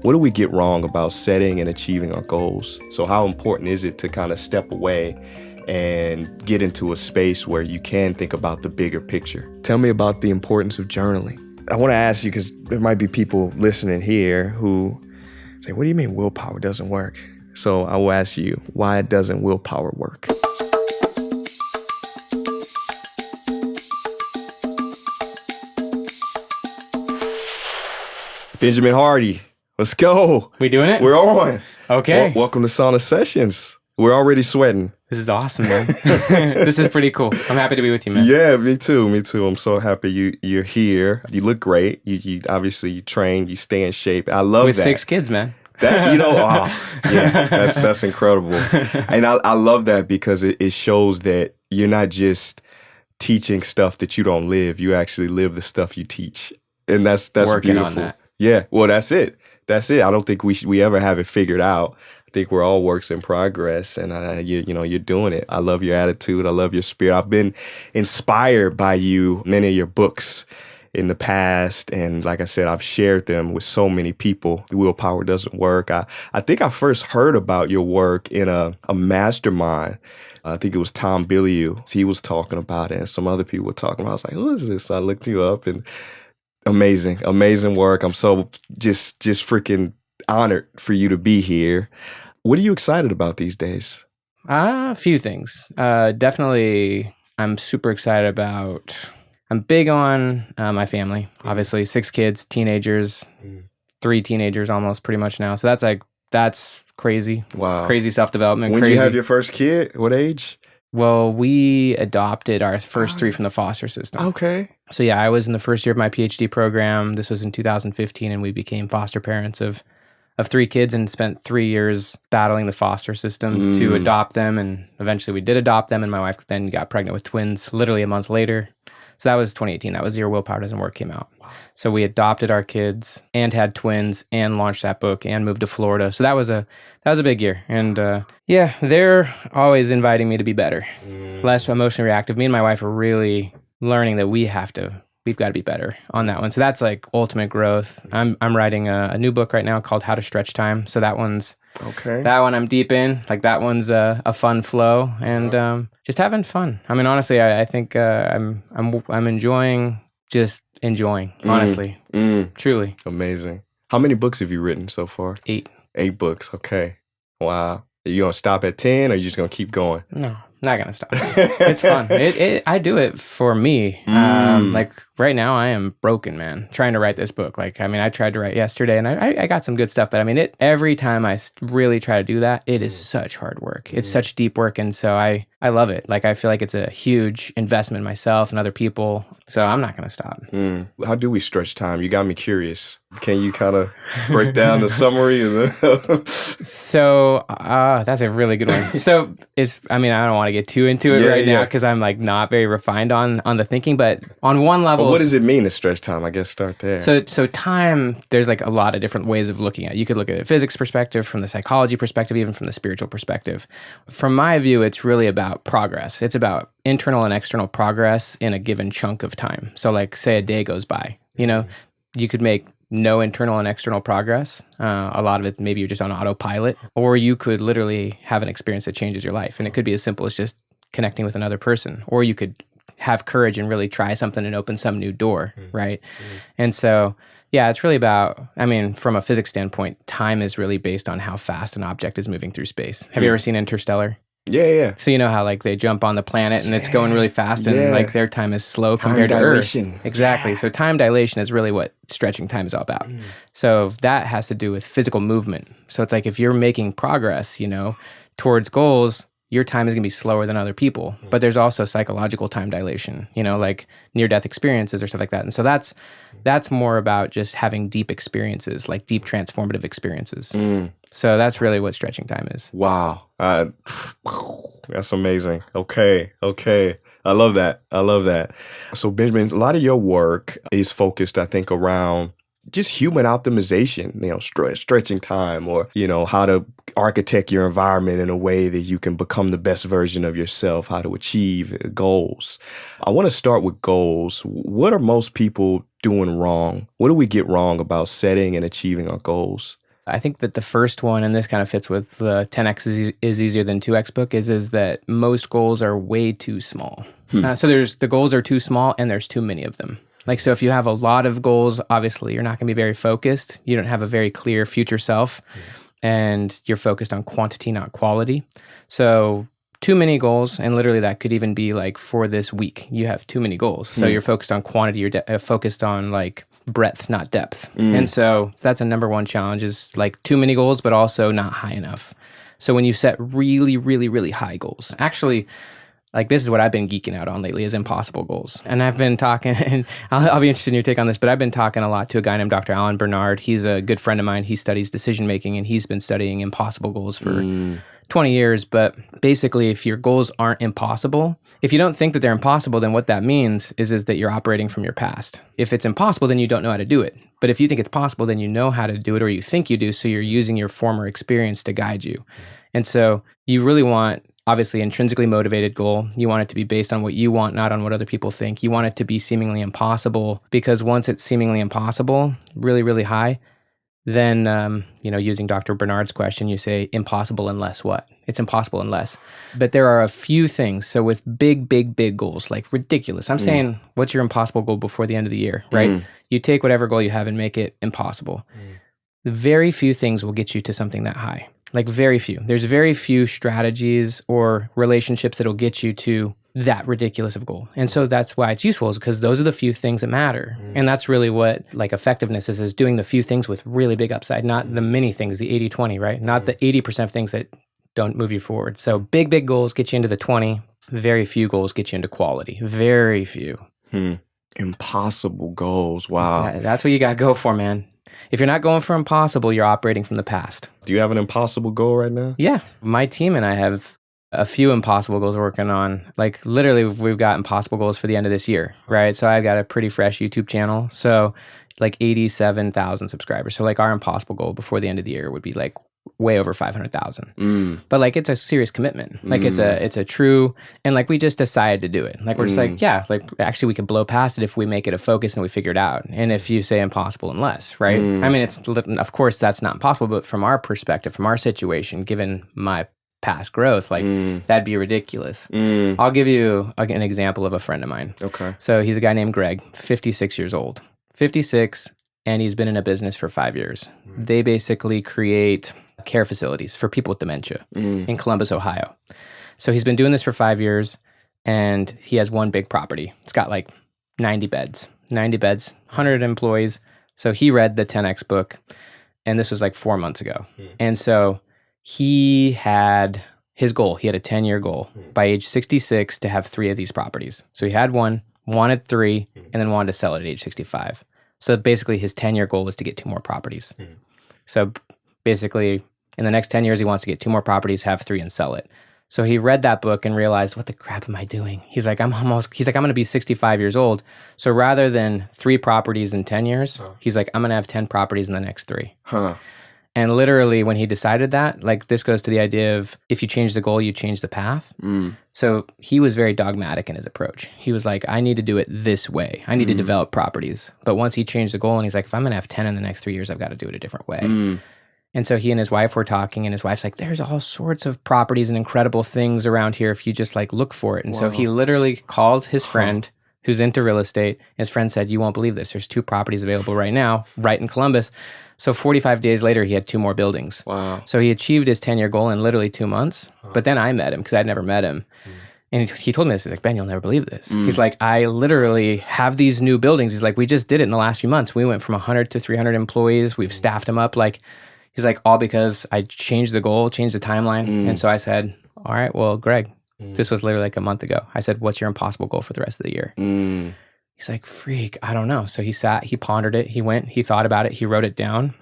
What do we get wrong about setting and achieving our goals? So how important is it to kind of step away and get into a space where you can think about the bigger picture? Tell me about the importance of journaling. I want to ask you, because there might be people listening here who say, what do you mean willpower doesn't work? So I will ask you, why doesn't willpower work? Benjamin Hardy, let's go. We doing it? We're on. Okay. Welcome to Sauna Sessions. We're already sweating. This is awesome, man. This is pretty cool. I'm happy to be with you, man. Yeah, me too. I'm so happy you're here. You look great. You obviously you train, you stay in shape. I love with that. 6 kids, man. That that's incredible. And I love that because it shows that you're not just teaching stuff that you don't live. You actually live the stuff you teach. And that's Working beautiful. on that. Yeah, well, that's it. I don't think we ever have it figured out. I think we're all works in progress, and you're doing it. I love your attitude. I love your spirit. I've been inspired by you, many of your books in the past, and like I said, I've shared them with so many people. Willpower doesn't work. I think I first heard about your work in a mastermind. I think it was Tom Bilyeu. He was talking about it, and some other people were talking about it. I was like, who is this? So I looked you up, and amazing work. I'm so just freaking honored for you to be here. What are you excited about these days? A few things. Definitely, I'm super excited about. I'm big on my family. Obviously, 6 kids, teenagers, 3 teenagers almost pretty much now. So that's crazy. Wow. Crazy self-development. When did you have your first kid? What age? Well, we adopted our first 3 from the foster system. Okay. So yeah, I was in the first year of my PhD program. This was in 2015, and we became foster parents of 3 kids and spent 3 years battling the foster system to adopt them. And eventually we did adopt them, and my wife then got pregnant with twins literally a month later. So that was 2018. That was the year Willpower Doesn't Work came out. Wow. So we adopted our kids and had twins and launched that book and moved to Florida. So that was a big year. And yeah, they're always inviting me to be better, less emotionally reactive. Me and my wife are really learning that we've got to be better on that one. So that's like ultimate growth. I'm writing a new book right now called How to Stretch Time. So that one I'm deep in. Like that one's a fun flow and just having fun. I mean, honestly, I think I'm enjoying honestly, truly. Amazing. How many books have you written so far? 8. 8 books. Okay. Wow. Are you gonna stop at 10, or are you just gonna keep going? No. Not gonna stop. It's fun. I do it for me. Like right now, I am broken, man. Trying to write this book. Like, I mean, I tried to write yesterday, and I got some good stuff. But I mean, every time I really try to do that, it is such hard work. It's such deep work, and so I love it. Like, I feel like it's a huge investment in myself and other people. So I'm not gonna stop. How do we stretch time? You got me curious. Can you kind of break down the summary? So that's a really good one. So I don't want to get too into it now because I'm like not very refined on the thinking, but on one level. But what does it mean to stretch time? I guess start there. So time, there's like a lot of different ways of looking at it. You could look at it physics perspective, from the psychology perspective, even from the spiritual perspective. From my view, it's really about progress. It's about internal and external progress in a given chunk of time. So like say a day goes by, you could make no internal and external progress. A lot of it, maybe you're just on autopilot, or you could literally have an experience that changes your life. And it could be as simple as just connecting with another person, or you could have courage and really try something and open some new door, right? And so, yeah, it's really about, from a physics standpoint, time is really based on how fast an object is moving through space. Have you ever seen Interstellar? Yeah. So you know how like they jump on the planet and it's going really fast and like their time is slow compared to Earth. Exactly. So time dilation is really what stretching time is all about. So that has to do with physical movement. So it's like if you're making progress, towards goals, your time is going to be slower than other people. But there's also psychological time dilation, like near-death experiences or stuff like that. And so that's more about just having deep experiences, like deep transformative experiences. So that's really what stretching time is. Wow. That's amazing. Okay. I love that. So Benjamin, a lot of your work is focused, I think, around just human optimization, stretching time, or, how to architect your environment in a way that you can become the best version of yourself, how to achieve goals. I want to start with goals. What are most people doing wrong? What do we get wrong about setting and achieving our goals? I think that the first one, and this kind of fits with the 10x is easier than 2x book, is that most goals are way too small. So the goals are too small and there's too many of them. Like, so if you have a lot of goals, obviously you're not going to be very focused. You don't have a very clear future self and you're focused on quantity, not quality. So too many goals, and literally that could even be like for this week, you have too many goals. So you're focused on quantity, you're focused on like breadth, not depth. And so that's a number one challenge, is like too many goals, but also not high enough. So when you set really, really, really high goals, actually, like this is what I've been geeking out on lately, is impossible goals. And I've been talking, and I'll be interested in your take on this, but I've been talking a lot to a guy named Dr. Alan Bernard. He's a good friend of mine. He studies decision-making, and he's been studying impossible goals for 20 years. But basically, if your goals aren't impossible, if you don't think that they're impossible, then what that means is that you're operating from your past. If it's impossible, then you don't know how to do it. But if you think it's possible, then you know how to do it, or you think you do, so you're using your former experience to guide you. And so you really want, obviously, intrinsically motivated goal. You want it to be based on what you want, not on what other people think. You want it to be seemingly impossible, because once it's seemingly impossible, really, really high, then, using Dr. Bernard's question, you say impossible unless what? It's impossible unless. But there are a few things. So with big, big, big goals, like ridiculous. I'm saying, what's your impossible goal before the end of the year, right? You take whatever goal you have and make it impossible. Very few things will get you to something that high. Like very few. There's very few strategies or relationships that'll get you to that ridiculous of goal. And so that's why it's useful, is because those are the few things that matter. And that's really what like effectiveness is doing the few things with really big upside, not the many things, the 80-20, right? Not the 80% of things that don't move you forward. So big, big goals get you into the 20. Very few goals get you into quality. Very few. Impossible goals. Wow. That's what you got to go for, man. If you're not going for impossible, you're operating from the past. Do you have an impossible goal right now? Yeah. My team and I have a few impossible goals we're working on. Like literally, we've got impossible goals for the end of this year, right? So I've got a pretty fresh YouTube channel. So like 87,000 subscribers. So like our impossible goal before the end of the year would be like way over 500,000. But like it's a serious commitment. Like it's a true, and like we just decided to do it. Like we're just like, yeah, like actually we could blow past it if we make it a focus and we figure it out. And if you say impossible unless, right? I mean, it's, of course that's not impossible, but from our perspective, from our situation, given my past growth, like that'd be ridiculous. I'll give you an example of a friend of mine. Okay. So he's a guy named Greg, 56 years old, 56, and he's been in a business for 5 years. They basically create care facilities for people with dementia in Columbus, Ohio. So he's been doing this for 5 years, and he has one big property. It's got like 90 beds, 100 employees. So he read the 10X book, and this was like 4 months ago. And so he had his goal. He had a 10-year goal by age 66 to have 3 of these properties. So he had one, wanted 3, and then wanted to sell it at age 65. So basically his 10-year goal was to get 2 more properties. So basically in the next 10 years, he wants to get 2 more properties, have 3, and sell it. So he read that book and realized, what the crap am I doing? He's like, I'm going to be 65 years old. So rather than 3 properties in 10 years, he's like, I'm going to have 10 properties in the next 3. And literally when he decided that, like this goes to the idea of if you change the goal, you change the path. So he was very dogmatic in his approach. He was like, I need to do it this way. I need to develop properties. But once he changed the goal and he's like, if I'm going to have 10 in the next 3 years, I've got to do it a different way. And so he and his wife were talking, and his wife's like, there's all sorts of properties and incredible things around here if you just like look for it. And so he literally called his friend who's into real estate. His friend said, you won't believe this. There's 2 properties available right now, right in Columbus. So 45 days later, he had 2 more buildings. Wow. So he achieved his 10-year goal in literally 2 months. But then I met him because I'd never met him. And he told me this. He's like, Ben, you'll never believe this. He's like, I literally have these new buildings. He's like, we just did it in the last few months. We went from 100 to 300 employees. We've staffed them up. Like, he's like, all because I changed the goal, changed the timeline. And so I said, all right, well, Greg, this was literally like a month ago. I said, what's your impossible goal for the rest of the year? He's like, freak, I don't know. So he sat, he pondered it, he went, he thought about it, he wrote it down.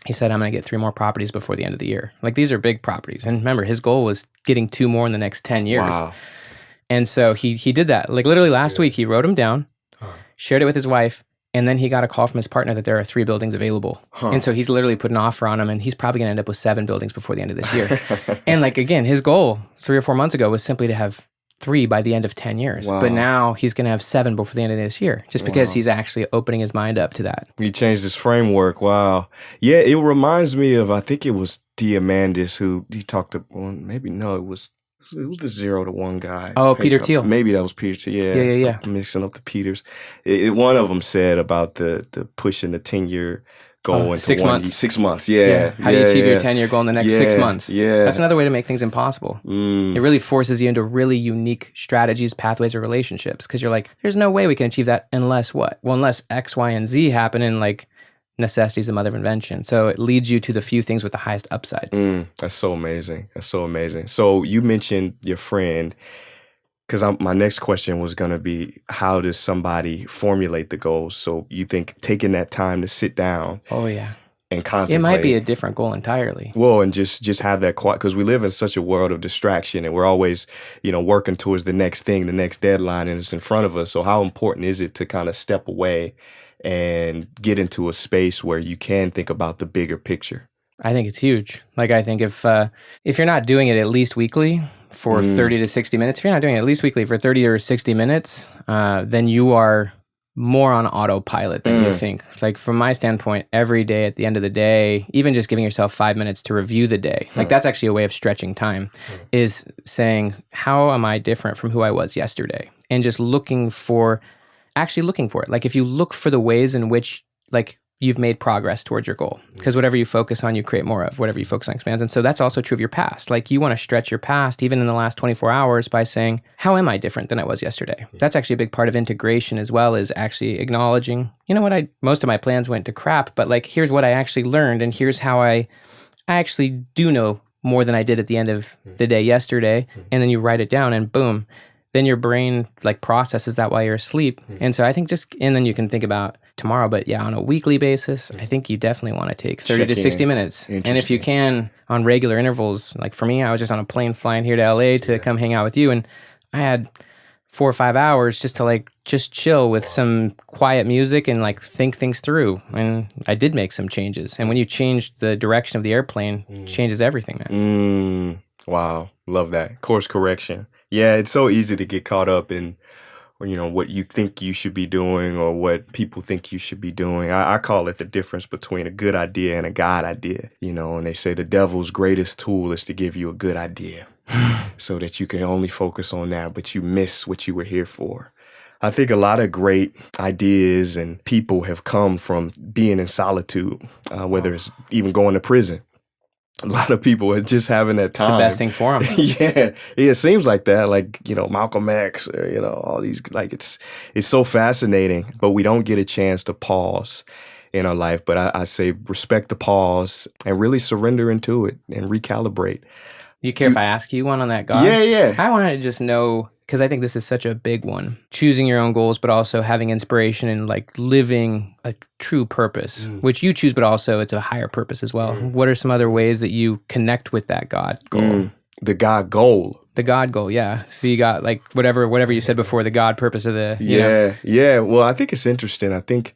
He said, I'm going to get 3 more properties before the end of the year. Like, these are big properties. And remember, his goal was getting 2 more in the next 10 years. Wow. And so he did that. Like, literally last week, he wrote them down, shared it with his wife, and then he got a call from his partner that there are 3 buildings available. And so he's literally put an offer on them, and he's probably going to end up with 7 buildings before the end of this year. And like, again, his goal 3 or 4 months ago was simply to have 3 by the end of 10 years. Wow. But now he's going to have 7 before the end of this year, just because he's actually opening his mind up to that. He changed his framework. Wow. Yeah, it reminds me of, I think it was Diamandis who he talked to, well, maybe no, it was the 0 to 1 guy. Oh, Peter Thiel. Maybe that was Peter Thiel. Yeah. I'm mixing up the Peters. One of them said about the pushing the 10-year goal into 6 months. 6 months. Yeah. How do you achieve your 10-year goal in the next 6 months? Yeah. That's another way to make things impossible. It really forces you into really unique strategies, pathways, or relationships, because you're like, there's no way we can achieve that unless what? Well, unless X, Y, and Z happen, and like necessity is the mother of invention. So it leads you to the few things with the highest upside. That's so amazing. That's so amazing. So you mentioned your friend, because my next question was going to be, how does somebody formulate the goals? So you think taking that time to sit down and contemplate. It might be a different goal entirely. Well, and just have that quiet, because we live in such a world of distraction, and we're always, working towards the next thing, the next deadline, and it's in front of us. So how important is it to kind of step away and get into a space where you can think about the bigger picture? I think it's huge. Like, I think if you're not doing it at least weekly for 30 to 60 minutes, if you're not doing it at least weekly for 30 or 60 minutes, then you are more on autopilot than you think. Like, from my standpoint, every day at the end of the day, even just giving yourself 5 minutes to review the day, like that's actually a way of stretching time, is saying, how am I different from who I was yesterday? And just looking for it. Like, if you look for the ways in which, like, you've made progress towards your goal, because whatever you focus on, you create more of. Whatever you focus on expands. And so that's also true of your past. Like, you want to stretch your past even in the last 24 hours by saying, how am I different than I was yesterday? That's actually a big part of integration as well, is actually acknowledging, you know what, most of my plans went to crap, but like, here's what I actually learned, and here's how I actually do know more than I did at the end of the day yesterday. And then you write it down, and boom, then your brain like processes that while you're asleep. And so I think and then you can think about tomorrow, but on a weekly basis, I think you definitely want to take 30 to 60 minutes. And if you can, on regular intervals, like for me, I was just on a plane flying here to LA to come hang out with you. And I had 4 or 5 hours just to just chill with some quiet music and like think things through. And I did make some changes. And when you change the direction of the airplane, it changes everything, man. Wow. Love that. Course correction. Yeah, it's so easy to get caught up in, what you think you should be doing or what people think you should be doing. I call it the difference between a good idea and a God idea, and they say the devil's greatest tool is to give you a good idea so that you can only focus on that, but you miss what you were here for. I think a lot of great ideas and people have come from being in solitude, whether it's even going to prison. A lot of people are just having that time. It's the best thing for them. Yeah, it seems like that. Like, Malcolm X, or, all these, like, it's so fascinating, but we don't get a chance to pause in our life. But I say respect the pause and really surrender into it and recalibrate. You care if I ask you one on that, God? Yeah. I want to just know, because I think this is such a big one. Choosing your own goals, but also having inspiration and like living a true purpose, which you choose, but also it's a higher purpose as well. What are some other ways that you connect with that God goal? The God goal. The God goal, yeah. So you got like whatever you said before, the God purpose of the Yeah. Well, I think it's interesting. I think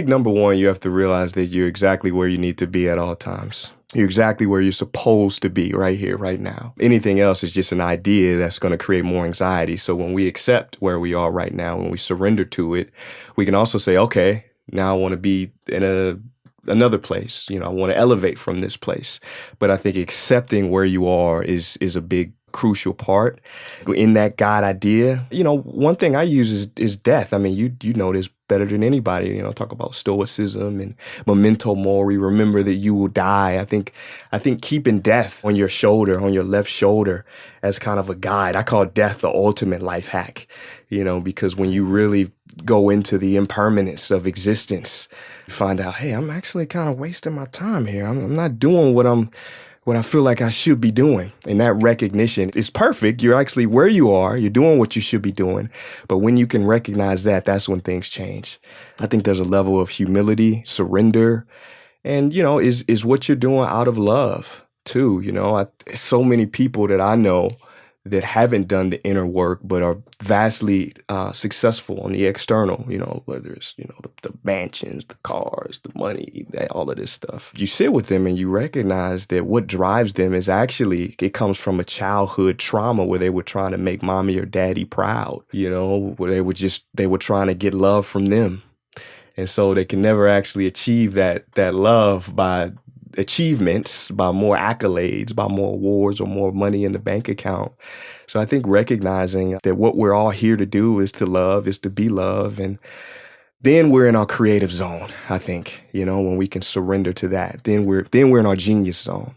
number one, you have to realize that you're exactly where you need to be at all times. You're exactly where you're supposed to be right here, right now. Anything else is just an idea that's going to create more anxiety. So when we accept where we are right now, when we surrender to it, we can also say, okay, now I want to be in another place. I want to elevate from this place. But I think accepting where you are is a big crucial part in that God idea. One thing I use is death. I mean, you know this better than anybody. Talk about stoicism and memento mori. Remember that you will die. I think keeping death on your shoulder, on your left shoulder, as kind of a guide. I call death the ultimate life hack. Because when you really go into the impermanence of existence, you find out, hey, I'm actually kind of wasting my time here. I'm not doing what I feel like I should be doing. And that recognition is perfect. You're actually where you are. You're doing what you should be doing. But when you can recognize that, that's when things change. I think there's a level of humility, surrender, and, is what you're doing out of love too. So many people that I know that haven't done the inner work but are vastly successful on the external, whether it's, the mansions, the cars, the money, all of this stuff. You sit with them and you recognize that what drives them is actually, it comes from a childhood trauma where they were trying to make mommy or daddy proud, where they were trying to get love from them. And so they can never actually achieve that love by achievements, by more accolades, by more awards or more money in the bank account. So I think recognizing that what we're all here to do is to love, is to be love. And then we're in our creative zone, I think, when we can surrender to that. Then we're in our genius zone.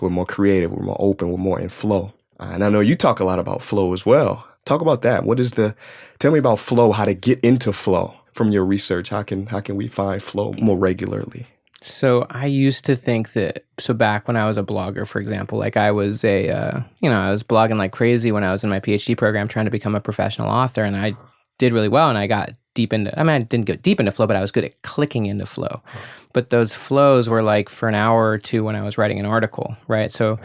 We're more creative, we're more open, we're more in flow. And I know you talk a lot about flow as well. Talk about that. Tell me about flow, how to get into flow. From your research, how can we find flow more regularly? So I used to think that, back when I was a blogger, for example, like I was I was blogging like crazy when I was in my PhD program trying to become a professional author, and I did really well, and I got deep into, I didn't go deep into flow, but I was good at clicking into flow. But those flows were like for an hour or two when I was writing an article, right? So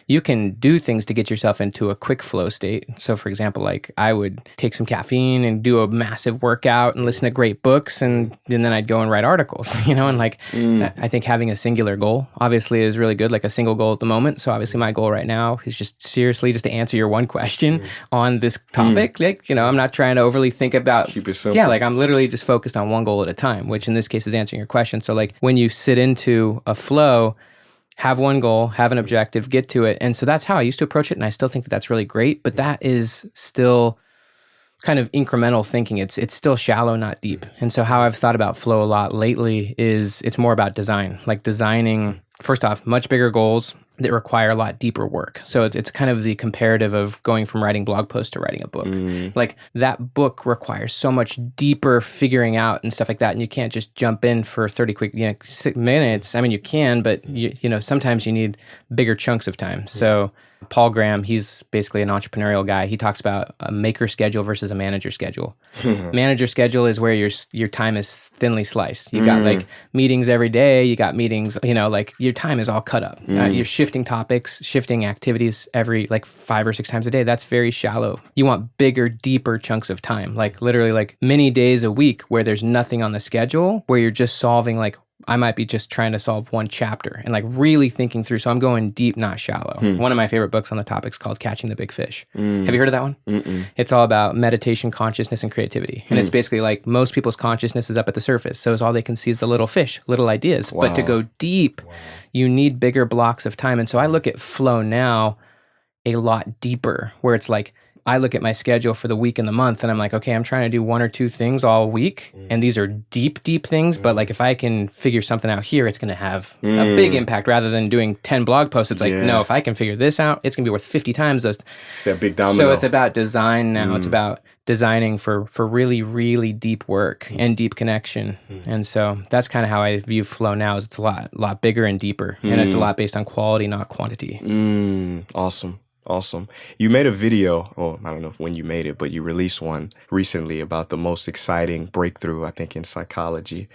you can do things to get yourself into a quick flow state. So for example, like I would take some caffeine and do a massive workout and listen to great books, and then I'd go and write articles, and like I think having a singular goal obviously is really good, like a single goal at the moment. So obviously my goal right now is just to answer your one question on this topic. Like, I'm not trying to overly think about, keep it simple. Yeah, like I'm literally just focused on one goal at a time, which in this case is answering your question. So like when you sit into a flow, have one goal, have an objective, get to it. And so that's how I used to approach it. And I still think that that's really great, but that is still kind of incremental thinking. It's still shallow, not deep. And so how I've thought about flow a lot lately is it's more about design, like designing, first off, much bigger goals that require a lot deeper work. So it's kind of the comparative of going from writing blog posts to writing a book. Like that book requires so much deeper figuring out and stuff like that. And you can't just jump in for 30 quick 6 minutes. I mean, you can, but sometimes you need bigger chunks of time. So Paul Graham, he's basically an entrepreneurial guy. He talks about a maker schedule versus a manager schedule. Manager schedule is where your time is thinly sliced. You got like meetings every day. You got meetings, like your time is all cut up. You're shifting topics, shifting activities every like 5 or 6 times a day. That's very shallow. You want bigger, deeper chunks of time, like literally like many days a week where there's nothing on the schedule, where you're just solving like, I might be just trying to solve one chapter and like really thinking through. So I'm going deep, not shallow. One of my favorite books on the topic is called Catching the Big Fish. Have you heard of that one? It's all about meditation, consciousness, and creativity. And it's basically like most people's consciousness is up at the surface. So all they can see is the little fish, little ideas. Wow. But to go deep, you need bigger blocks of time. And so I look at flow now a lot deeper, where it's like, I look at my schedule for the week and the month, and I'm like, okay, I'm trying to do 1 or 2 things all week. And these are deep, deep things. But like, if I can figure something out here, it's going to have a big impact rather than doing 10 blog posts. It's like, no, if I can figure this out, it's going to be worth 50 times those. It's that big domino. So it's about design now. It's about designing for really, really deep work and deep connection. And so that's kind of how I view flow now, is it's a lot bigger and deeper. And it's a lot based on quality, not quantity. Awesome. You made a video, I don't know when you made it, but you released one recently about the most exciting breakthrough, I think, in psychology.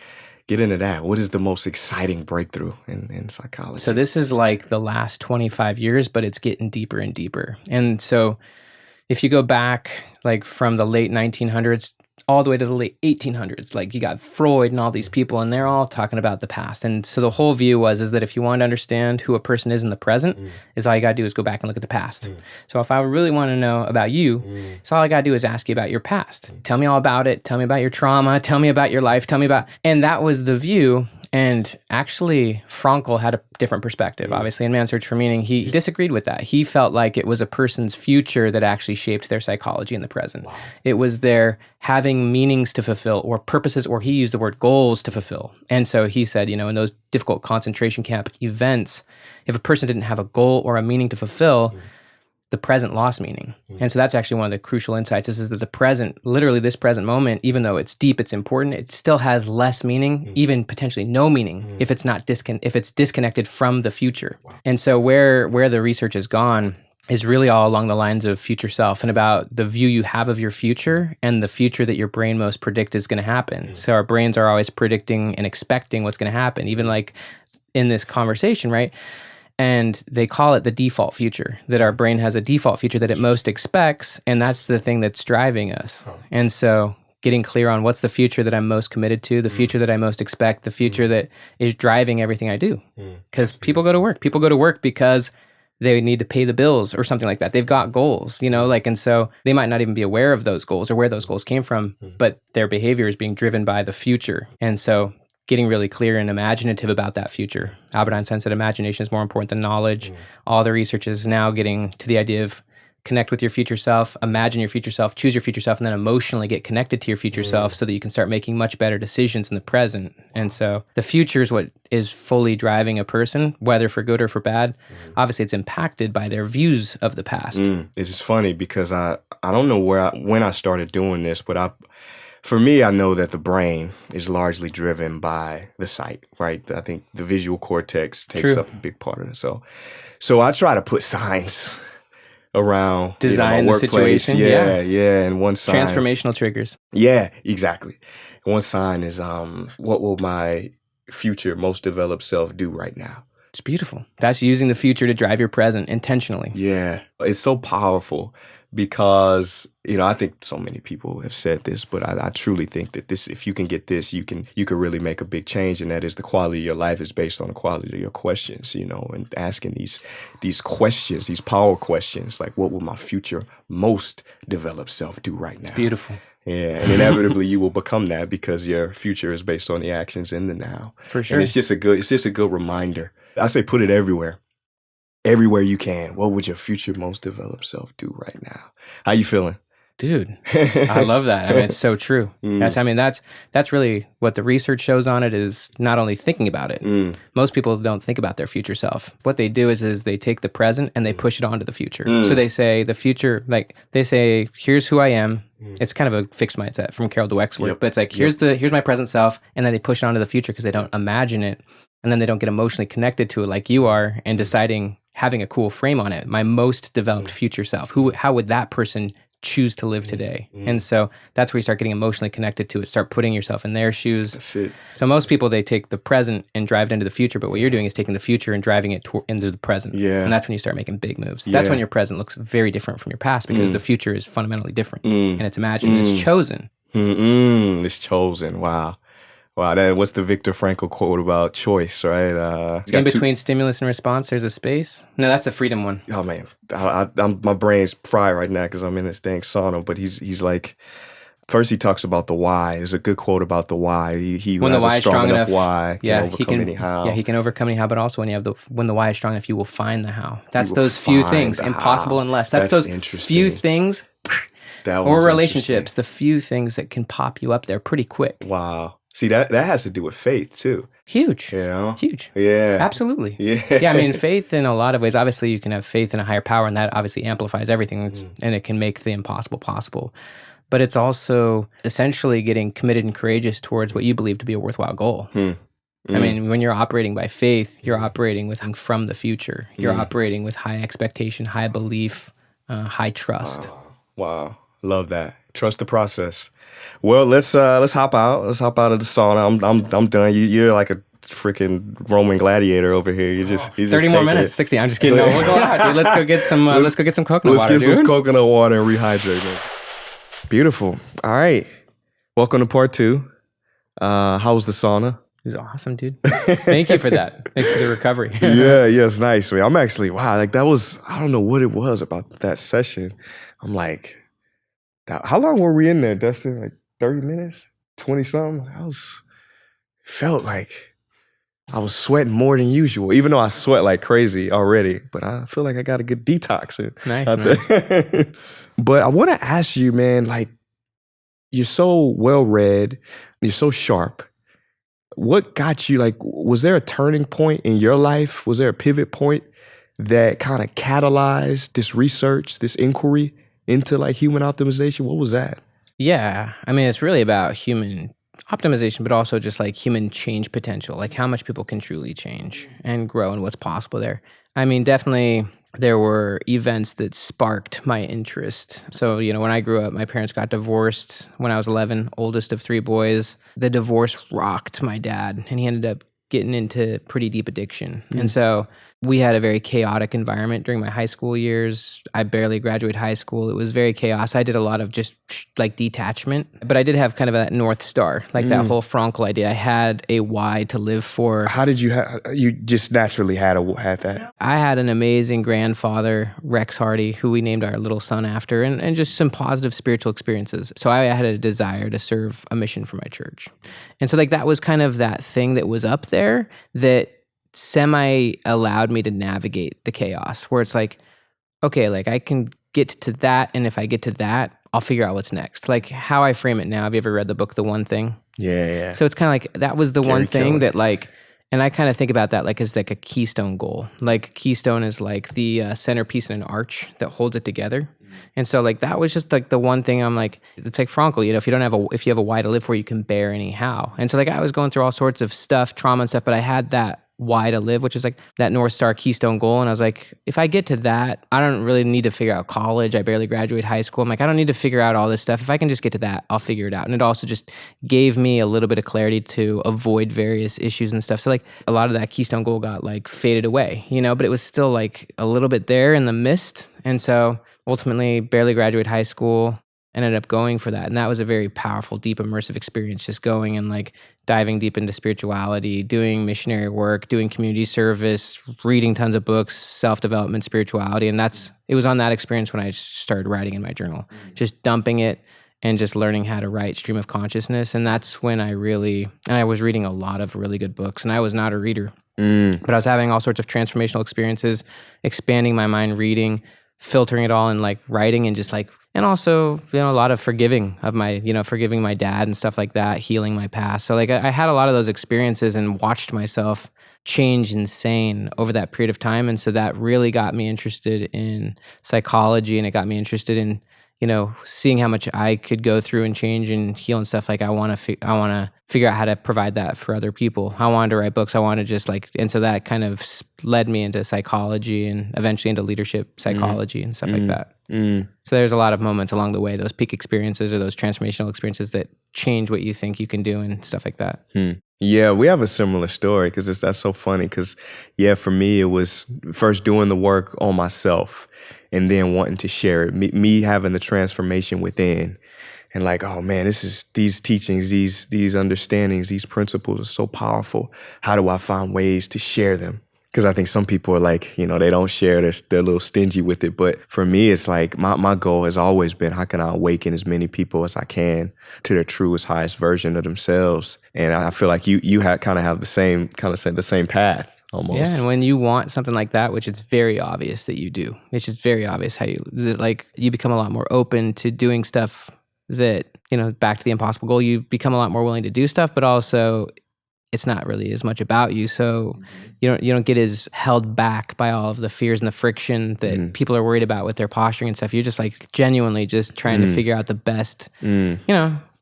Get into that. What is the most exciting breakthrough in psychology? So this is like the last 25 years, but it's getting deeper and deeper. And so if you go back like from the late 1900s all the way to the late 1800s, like you got Freud and all these people, and they're all talking about the past. And so the whole view is that if you want to understand who a person is in the present, is all you got to do is go back and look at the past. So if I really want to know about you, so all I got to do is ask you about your past. Tell me all about it. Tell me about your trauma. Tell me about your life. And that was the view. And actually, Frankl had a different perspective. Obviously, in Man's Search for Meaning, he disagreed with that. He felt like it was a person's future that actually shaped their psychology in the present. Wow. It was their having meanings to fulfill, or purposes, or he used the word goals to fulfill. And so he said, in those difficult concentration camp events, if a person didn't have a goal or a meaning to fulfill, the present lost meaning. And so that's actually one of the crucial insights is that the present, literally this present moment, even though it's deep, it's important, it still has less meaning, even potentially no meaning, if it's not if it's disconnected from the future. Wow. And so where the research has gone is really all along the lines of future self and about the view you have of your future and the future that your brain most predict is going to happen. So our brains are always predicting and expecting what's going to happen, even like in this conversation, right? And they call it the default future, that our brain has a default future that it most expects, and that's the thing that's driving us. And so getting clear on what's the future that I'm most committed to, the future that I most expect, the future that is driving everything I do. Because people go to work. People go to work because they need to pay the bills or something like that. They've got goals, and so they might not even be aware of those goals or where those goals came from, but their behavior is being driven by the future. And so getting really clear and imaginative about that future. Albert Einstein said imagination is more important than knowledge. All the research is now getting to the idea of connect with your future self, imagine your future self, choose your future self, and then emotionally get connected to your future self so that you can start making much better decisions in the present. And so the future is what is fully driving a person, whether for good or for bad. Obviously, it's impacted by their views of the past. It's just funny because I don't know when I started doing this, but for me, I know that the brain is largely driven by the sight, right? I think the visual cortex takes up a big part of it. So I try to put signs around design my the workplace. situation. Yeah. And one sign, transformational triggers. Yeah, exactly. One sign is what will my future most developed self do right now? It's beautiful. That's using the future to drive your present intentionally. Yeah, it's so powerful because, I think so many people have said this, but I truly think that if you can get this, you can really make a big change. And that is the quality of your life is based on the quality of your questions, and asking these questions, these power questions, like what will my future most developed self do right now? It's beautiful. Yeah, and inevitably you will become that because your future is based on the actions in the now. For sure. And it's just a good reminder. I say put it everywhere you can. What would your future most developed self do right now? How you feeling? Dude, I love that. It's so true. That's really what the research shows on it is not only thinking about it. Most people don't think about their future self. What they do is they take the present and they push it onto the future. So they say the future, here's who I am. It's kind of a fixed mindset from Carol Dweck's work, but it's like, here's my present self. And then they push it onto the future because they don't imagine it. And then they don't get emotionally connected to it like you are and deciding, having a cool frame on it. My most developed future self. How would that person choose to live today? And so that's where you start getting emotionally connected to it. Start putting yourself in their shoes. That's it. So most people, they take the present and drive it into the future. But what you're doing is taking the future and driving it into the present. Yeah. And that's when you start making big moves. That's when your present looks very different from your past because the future is fundamentally different. And it's imagined and it's chosen. It's chosen. Wow. What's the Viktor Frankl quote about choice, right? In between stimulus and response, there's a space. No, that's the freedom one. Oh man, my brain's fried right now because I'm in this dang sauna. But he's like, first he talks about the why. There's a good quote about the why. He when has the why a strong enough why, can overcome any how. Yeah, he can overcome any how. But also when the why is strong enough, you will find the how. That's those few things, impossible unless. That's those few things. Or relationships, the few things that can pop you up there pretty quick. Wow. See, that has to do with faith, too. Huge. Huge. Yeah. Absolutely. Yeah. Faith in a lot of ways. Obviously, you can have faith in a higher power, and that obviously amplifies everything, and it can make the impossible possible. But it's also essentially getting committed and courageous towards what you believe to be a worthwhile goal. When you're operating by faith, you're operating from the future. You're operating with high expectation, high belief, high trust. Wow. Love that. Trust the process. Well, let's hop out. Let's hop out of the sauna. I'm done. You're like a freaking Roman gladiator over here. You just 30 more minutes. 60. I'm just kidding. No, we'll go out, dude. Let's go get some. Let's go get some coconut water. Let's get some coconut water and rehydrate. Man. Beautiful. All right. Welcome to part 2. How was the sauna? It was awesome, dude. Thank you for that. Thanks for the recovery. Yes, nice, man. I'm actually that was, I don't know what it was about that session. I'm like, how long were we in there, Dustin? Like 30 minutes? 20 something? Felt like I was sweating more than usual, even though I sweat like crazy already. But I feel like I got a good detox Nice, out man. there. But I want to ask you, man, you're so well-read, you're so sharp. What got you, was there a turning point in your life? Was there a pivot point that kind of catalyzed this research, this inquiry into human optimization? What was that? Yeah. It's really about human optimization, but also just human change potential, how much people can truly change and grow and what's possible there. Definitely there were events that sparked my interest. So, when I grew up, my parents got divorced when I was 11, oldest of 3 boys. The divorce rocked my dad, and he ended up getting into pretty deep addiction. And so we had a very chaotic environment during my high school years. I barely graduated high school. It was very chaos. I did a lot of just like detachment, but I did have kind of that North Star, like that whole Frankl idea. I had a why to live for. How did you just naturally had that? I had an amazing grandfather, Rex Hardy, who we named our little son after, and just some positive spiritual experiences. So I had a desire to serve a mission for my church. And so like that was kind of that thing that was up there that semi allowed me to navigate the chaos, where it's like, okay, like I can get to that, and if I get to that, I'll figure out what's next. Like how I frame it now. Have you ever read the book The One Thing? Yeah. So it's kind of like that was the one thing that like, and I kind of think about that like as like a keystone goal. Like keystone is like the centerpiece in an arch that holds it together. And so like that was just like the one thing I'm like, it's like Frankl, you know, if you have a why to live for, you can bear anyhow. And so like I was going through all sorts of stuff, trauma and stuff, but I had that why to live, which is like that North Star keystone goal. And I was like, if I get to that, I don't really need to figure out college. I barely graduated high school. I'm like, I don't need to figure out all this stuff. If I can just get to that, I'll figure it out. And it also just gave me a little bit of clarity to avoid various issues and stuff. So like a lot of that keystone goal got like faded away, you know, but it was still like a little bit there in the mist. And so ultimately barely graduated high school, ended up going for that. And that was a very powerful, deep, immersive experience, just going and like diving deep into spirituality, doing missionary work, doing community service, reading tons of books, self-development, spirituality. And it was on that experience when I started writing in my journal, just dumping it and just learning how to write stream of consciousness. And that's when I was reading a lot of really good books, and I was not a reader, but I was having all sorts of transformational experiences, expanding my mind, reading, filtering it all and like writing, and just like, and also, you know, a lot of forgiving my dad and stuff like that, healing my past. So like I had a lot of those experiences and watched myself change insane over that period of time. And so that really got me interested in psychology, and it got me interested in, you know, seeing how much I could go through and change and heal and stuff. Like I want to figure out how to provide that for other people. I wanted to write books. I want to just like, and so that kind of led me into psychology and eventually into leadership psychology and stuff like that. So there's a lot of moments along the way, those peak experiences or those transformational experiences that change what you think you can do and stuff like that. Yeah, we have a similar story because that's so funny because, yeah, for me, it was first doing the work on myself and then wanting to share it, me having the transformation within and like, oh man, these teachings, these understandings, these principles are so powerful. How do I find ways to share them? Because I think some people are like, you know, they don't share, they're a little stingy with it. But for me, it's like my goal has always been, how can I awaken as many people as I can to their truest, highest version of themselves? And I feel like you have the same path almost. Yeah, and when you want something like that, which it's very obvious that you do, it's just very obvious how you become a lot more open to doing stuff that, you know, back to the impossible goal, you become a lot more willing to do stuff, but also it's not really as much about you. So you don't get as held back by all of the fears and the friction that people are worried about with their posturing and stuff. You're just like genuinely just trying to figure out the best,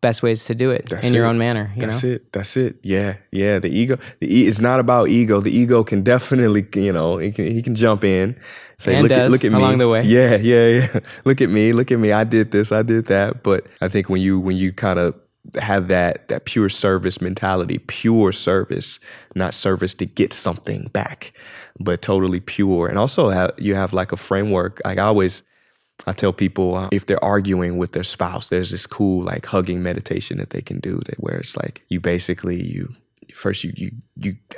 best ways to do it in your own manner. That's it. Yeah. The ego, it's not about ego. The ego can definitely, you know, he can jump in, say, and look at me along the way. Yeah. Look at me. I did this, I did that. But I think when you kind of have that pure service mentality, pure service, not service to get something back, but totally pure. And also you have like a framework. Like I tell people if they're arguing with their spouse, there's this cool like hugging meditation that they can do where it's like you basically first you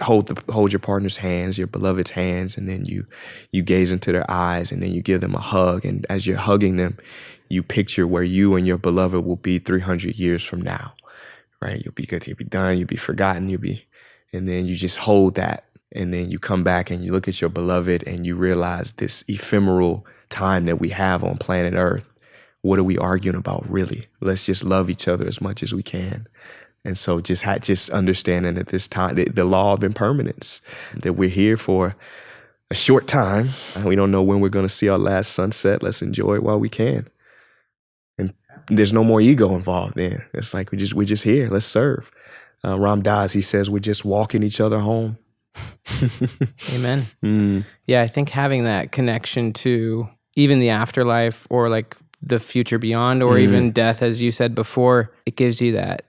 hold your partner's hands, your beloved's hands, and then you gaze into their eyes, and then you give them a hug. And as you're hugging them, you picture where you and your beloved will be 300 years from now, right? You'll be good, you'll be done, you'll be forgotten, and then you just hold that. And then you come back and you look at your beloved and you realize this ephemeral time that we have on planet Earth. What are we arguing about really? Let's just love each other as much as we can. And so just understanding that this time, the law of impermanence, that we're here for a short time. And we don't know when we're going to see our last sunset. Let's enjoy it while we can. And there's no more ego involved then. It's like we're just here. Let's serve. Ram Dass, he says, we're just walking each other home. Amen. Yeah, I think having that connection to even the afterlife or like the future beyond or even death, as you said before, it gives you that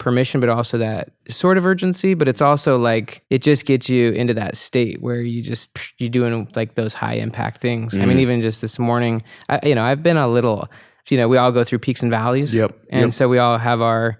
permission, but also that sort of urgency. But it's also like, it just gets you into that state where you're doing like those high impact things. I mean, even just this morning, I've been a little, we all go through peaks and valleys. And so we all have our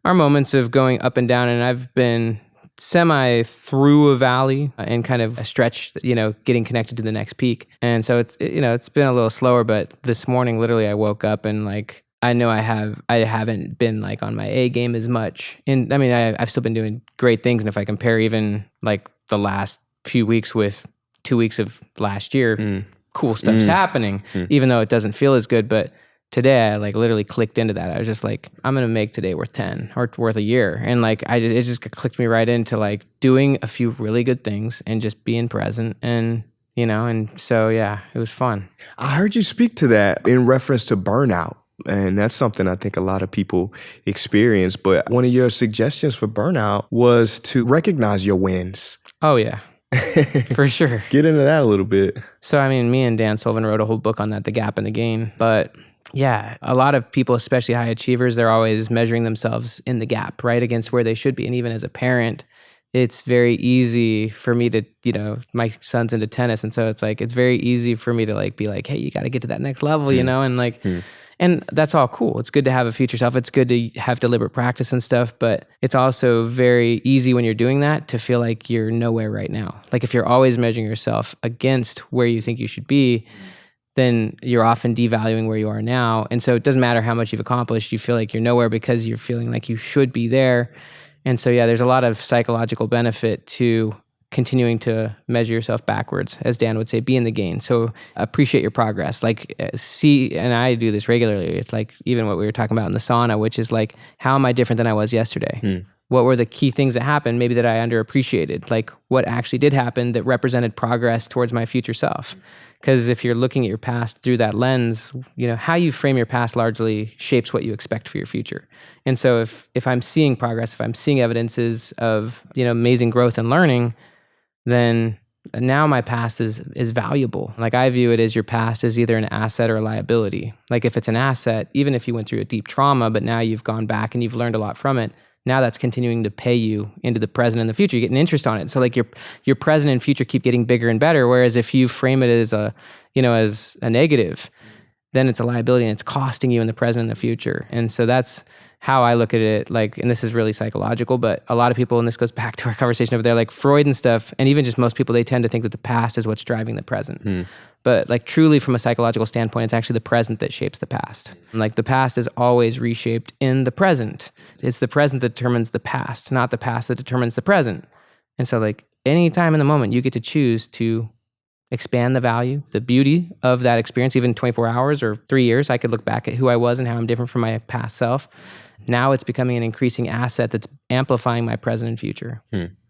moments of going up and down. And I've been semi through a valley and kind of a stretch, getting connected to the next peak. And so it's been a little slower, but this morning, literally I woke up and like, I know I haven't been like on my A game as much. And I mean, I've still been doing great things. And if I compare even like the last few weeks with 2 weeks of last year, cool stuff's happening, even though it doesn't feel as good. But today I like literally clicked into that. I was just like, I'm going to make today worth 10 or worth a year. And like, it just clicked me right into like doing a few really good things and just being present. And, and so, yeah, it was fun. I heard you speak to that in reference to burnout. And that's something I think a lot of people experience. But one of your suggestions for burnout was to recognize your wins. Oh, yeah. For sure. Get into that a little bit. So, I mean, me and Dan Sullivan wrote a whole book on that, The Gap and the Gain. But yeah, a lot of people, especially high achievers, they're always measuring themselves in the gap, right, against where they should be. And even as a parent, it's very easy for me to, my son's into tennis. And so it's like, it's very easy for me to like, be like, hey, you got to get to that next level, and like... And that's all cool. It's good to have a future self. It's good to have deliberate practice and stuff, but it's also very easy when you're doing that to feel like you're nowhere right now. Like if you're always measuring yourself against where you think you should be, then you're often devaluing where you are now. And so it doesn't matter how much you've accomplished, you feel like you're nowhere because you're feeling like you should be there. And so, yeah, there's a lot of psychological benefit to continuing to measure yourself backwards, as Dan would say, be in the gain. So appreciate your progress. Like see, and I do this regularly. It's like even what we were talking about in the sauna, which is like, how am I different than I was yesterday? What were the key things that happened maybe that I underappreciated? Like what actually did happen that represented progress towards my future self? Because if you're looking at your past through that lens, how you frame your past largely shapes what you expect for your future. And so if I'm seeing progress, if I'm seeing evidences of, amazing growth and learning, then now my past is valuable. Like I view it as your past is either an asset or a liability. Like if it's an asset, even if you went through a deep trauma, but now you've gone back and you've learned a lot from it, now that's continuing to pay you into the present and the future. You get an interest on it. So like your present and future keep getting bigger and better. Whereas if you frame it as as a negative, then it's a liability and it's costing you in the present and the future. And so that's how I look at it. Like, and this is really psychological, but a lot of people, and this goes back to our conversation over there, like Freud and stuff, and even just most people, they tend to think that the past is what's driving the present. But like truly from a psychological standpoint, it's actually the present that shapes the past. And like the past is always reshaped in the present. It's the present that determines the past, not the past that determines the present. And so like any time in the moment, you get to choose to expand the value, the beauty of that experience. Even 24 hours or 3 years, I could look back at who I was and how I'm different from my past self. Now it's becoming an increasing asset that's amplifying my present and future.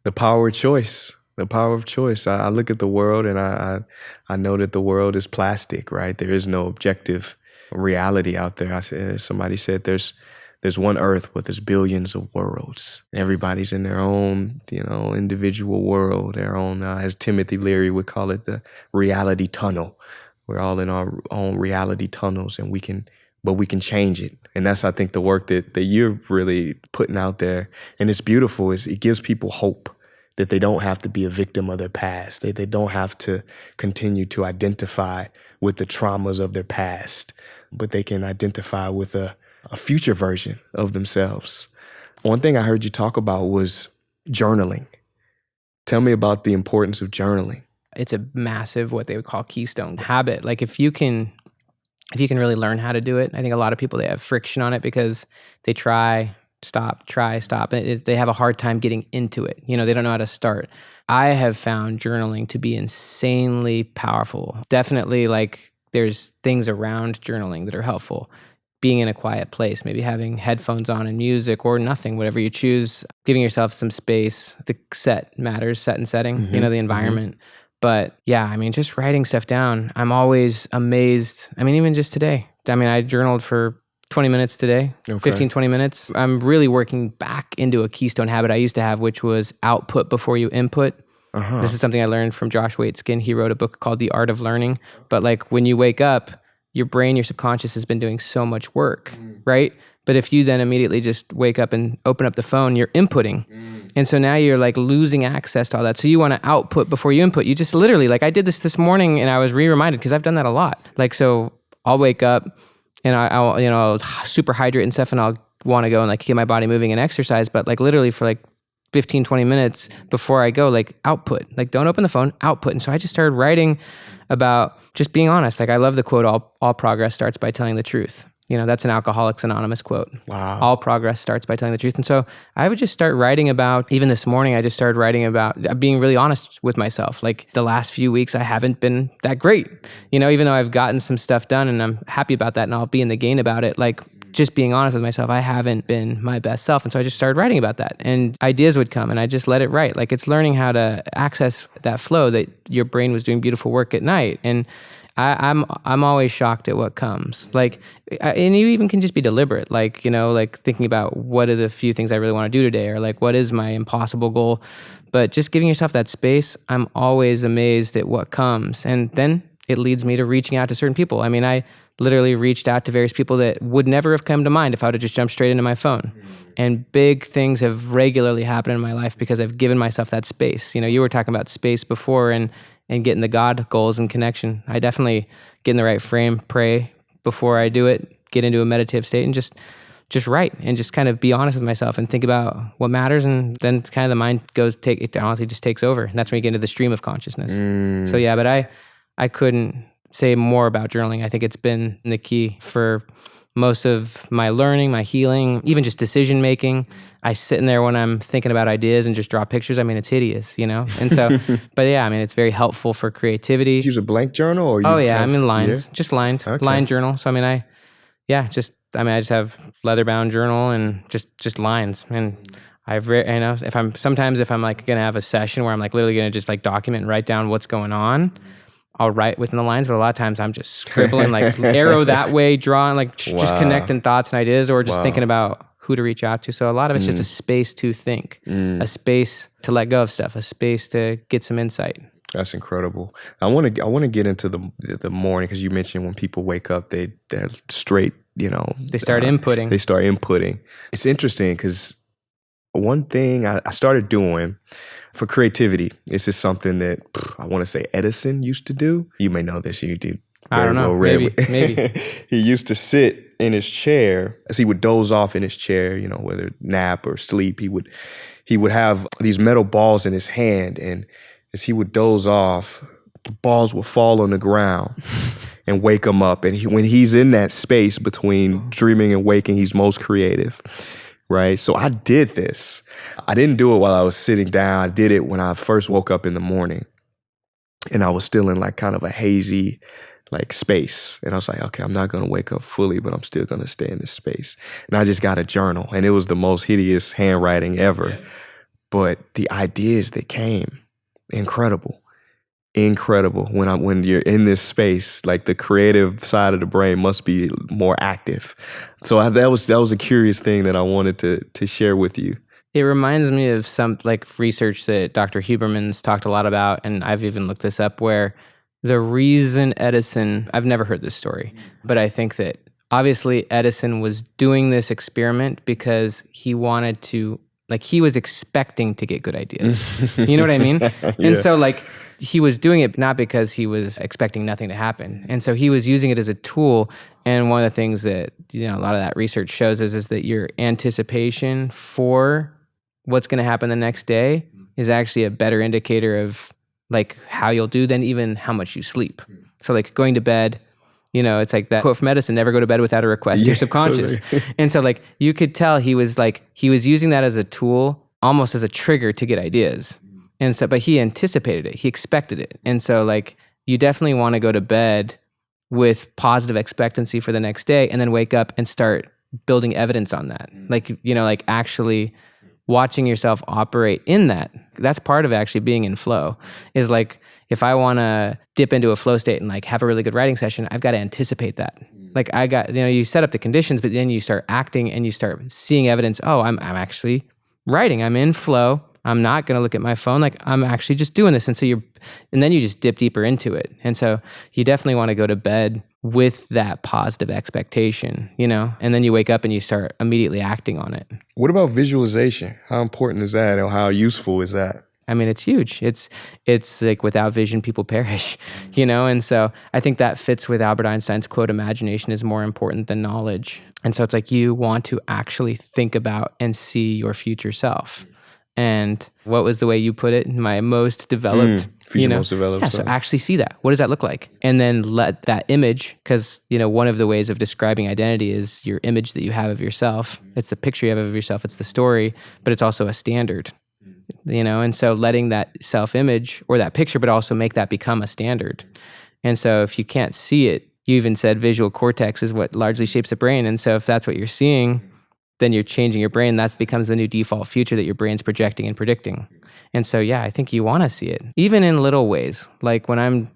The power of choice. The power of choice. I look at the world and I know that the world is plastic, right? There is no objective reality out there. Somebody said there's one earth, but there's billions of worlds. Everybody's in their own, individual world, their own, as Timothy Leary would call it, the reality tunnel. We're all in our own reality tunnels, and we can change it. And that's, I think, the work that you're really putting out there. And it's beautiful. It gives people hope that they don't have to be a victim of their past. They don't have to continue to identify with the traumas of their past, but they can identify with a future version of themselves. One thing I heard you talk about was journaling. Tell me about the importance of journaling. It's a massive, what they would call keystone habit. Like if you can really learn how to do it, I think a lot of people, they have friction on it because they try, stop. And they have a hard time getting into it. They don't know how to start. I have found journaling to be insanely powerful. Definitely, like there's things around journaling that are helpful. Being in a quiet place, maybe having headphones on and music or nothing, whatever you choose, giving yourself some space. The set matters, set and setting, the environment. But yeah, I mean, just writing stuff down, I'm always amazed. I mean, even just today, I journaled for 20 minutes today, 15, 20 minutes. I'm really working back into a keystone habit I used to have, which was output before you input. This is something I learned from Josh Waitzkin. He wrote a book called The Art of Learning. But like when you wake up, your brain, your subconscious has been doing so much work, right? But if you then immediately just wake up and open up the phone, you're inputting. And so now you're like losing access to all that. So you want to output before you input. You just literally, like I did this morning and I was reminded because I've done that a lot. Like, so I'll wake up and I'll, you know, super hydrate and stuff, and I'll want to go and like get my body moving and exercise. But like literally for like 15, 20 minutes before I go, like output, like don't open the phone, output. And so I just started writing about just being honest. Like I love the quote, all progress starts by telling the truth. You know, that's an Alcoholics Anonymous quote. Wow. All progress starts by telling the truth. And so I would just start writing about, even this morning, I just started writing about being really honest with myself. Like the last few weeks, I haven't been that great. You know, even though I've gotten some stuff done and I'm happy about that and I'll be in the gain about it, like just being honest with myself, I haven't been my best self. And so I just started writing about that, and ideas would come and I just let it write. Like it's learning how to access that flow that your brain was doing beautiful work at night. And I'm always shocked at what comes. Like, and you even can just be deliberate. Like, you know, like thinking about what are the few things I really want to do today, or like what is my impossible goal. But just giving yourself that space, I'm always amazed at what comes. And then it leads me to reaching out to certain people. I mean, I literally reached out to various people that would never have come to mind if I would have just jumped straight into my phone. And big things have regularly happened in my life because I've given myself that space. You know, you were talking about space before and getting the God goals and connection. I definitely get in the right frame, pray before I do it, get into a meditative state, and just write and just kind of be honest with myself and think about what matters. And then it's kind of the mind it honestly just takes over. And that's when you get into the stream of consciousness. So yeah, but I couldn't say more about journaling. I think it's been the key for most of my learning, my healing, even just decision making. I sit in there when I'm thinking about ideas and just draw pictures. I mean, it's hideous, you know? And so, but yeah, I mean, it's very helpful for creativity. Use a blank journal or I'm in lines, just lined, Okay. line journal. So I mean, I just have leather bound journal and just lines. And I've you know, if I'm like going to have a session where I'm like literally going to just like document and write down what's going on, I'll write within the lines, but a lot of times I'm just scribbling, like arrow that way, drawing, like just connecting thoughts and ideas, or just thinking about who to reach out to. So a lot of it's just a space to think, a space to let go of stuff, a space to get some insight. That's incredible. I want to get into the morning, because you mentioned when people wake up, they're straight, you know. They start inputting. They start inputting. It's interesting because one thing I started doing for creativity, this is something that I want to say Edison used to do. You may know this. You do. I don't know. Maybe. He used to sit in his chair as he would doze off in his chair, you know, whether nap or sleep. He would have these metal balls in his hand, and as he would doze off, the balls would fall on the ground and wake him up. And when he's in that space between dreaming and waking, he's most creative. Right. So I did this. I didn't do it while I was sitting down. I did it when I first woke up in the morning, and I was still in like kind of a hazy like space. And I was like, okay, I'm not going to wake up fully, but I'm still going to stay in this space. And I just got a journal, and it was the most hideous handwriting ever. Yeah. But the ideas that came, incredible when you're in this space. Like the creative side of the brain must be more active. So that was a curious thing that I wanted to share with you. It reminds me of some like research that Dr. Huberman's talked a lot about, and I've even looked this up, where the reason Edison, I've never heard this story, but I think that obviously Edison was doing this experiment because he wanted to, like he was expecting to get good ideas. You know what I mean? Yeah. And so like he was doing it not because he was expecting nothing to happen. And so he was using it as a tool. And one of the things that, you know, a lot of that research shows is that your anticipation for what's going to happen the next day is actually a better indicator of like how you'll do than even how much you sleep. So like going to bed, you know, it's like that quote from Edison, never go to bed without a request to your subconscious. And so like you could tell he was using that as a tool, almost as a trigger to get ideas. And so, but he anticipated it, he expected it. And so like you definitely want to go to bed with positive expectancy for the next day, and then wake up and start building evidence on that. Like, you know, like actually watching yourself operate in that. That's part of actually being in flow, is like, if I want to dip into a flow state and like have a really good writing session, I've got to anticipate that. Like you set up the conditions, but then you start acting and you start seeing evidence. Oh, I'm actually writing. I'm in flow. I'm not going to look at my phone. Like I'm actually just doing this. And then you just dip deeper into it. And so you definitely want to go to bed with that positive expectation, and then you wake up and you start immediately acting on it. What about visualization? How important is that, or how useful is that? I mean, it's huge. It's like without vision, people perish, And so I think that fits with Albert Einstein's quote, imagination is more important than knowledge. And so it's like you want to actually think about and see your future self. And what was the way you put it? My most developed, most developed. Yeah, so actually see that. What does that look like? And then let that image, because, one of the ways of describing identity is your image that you have of yourself. It's the picture you have of yourself. It's the story, but it's also a standard, And so letting that self-image or that picture, but also make that become a standard. And so if you can't see it, you even said visual cortex is what largely shapes the brain. And so if that's what you're seeing, then you're changing your brain. That becomes the new default future that your brain's projecting and predicting. And so, yeah, I think you want to see it, even in little ways. Like when I'm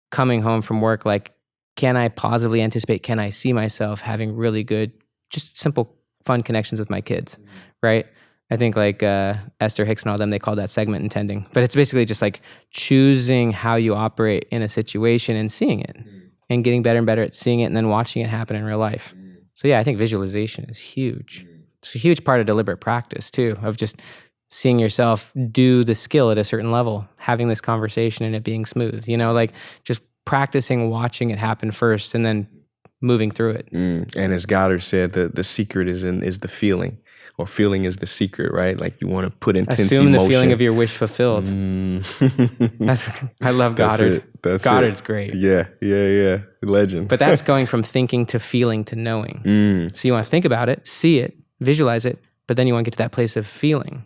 coming home from work, like, can I positively anticipate, can I see myself having really good, just simple, fun connections with my kids, right? I think like Esther Hicks and all them, they call that segment intending. But it's basically just like choosing how you operate in a situation and seeing it and getting better and better at seeing it and then watching it happen in real life. So yeah, I think visualization is huge. It's a huge part of deliberate practice too, of just seeing yourself do the skill at a certain level, having this conversation and it being smooth, like just practicing watching it happen first and then moving through it. And as Goddard said, the secret is the feeling, or feeling is the secret, right? Like you want to put intense Assume emotion. the feeling of your wish fulfilled. I love Goddard. Goddard's great. Yeah. Legend. But that's going from thinking to feeling to knowing. So you want to think about it, see it, visualize it, but then you want to get to that place of feeling,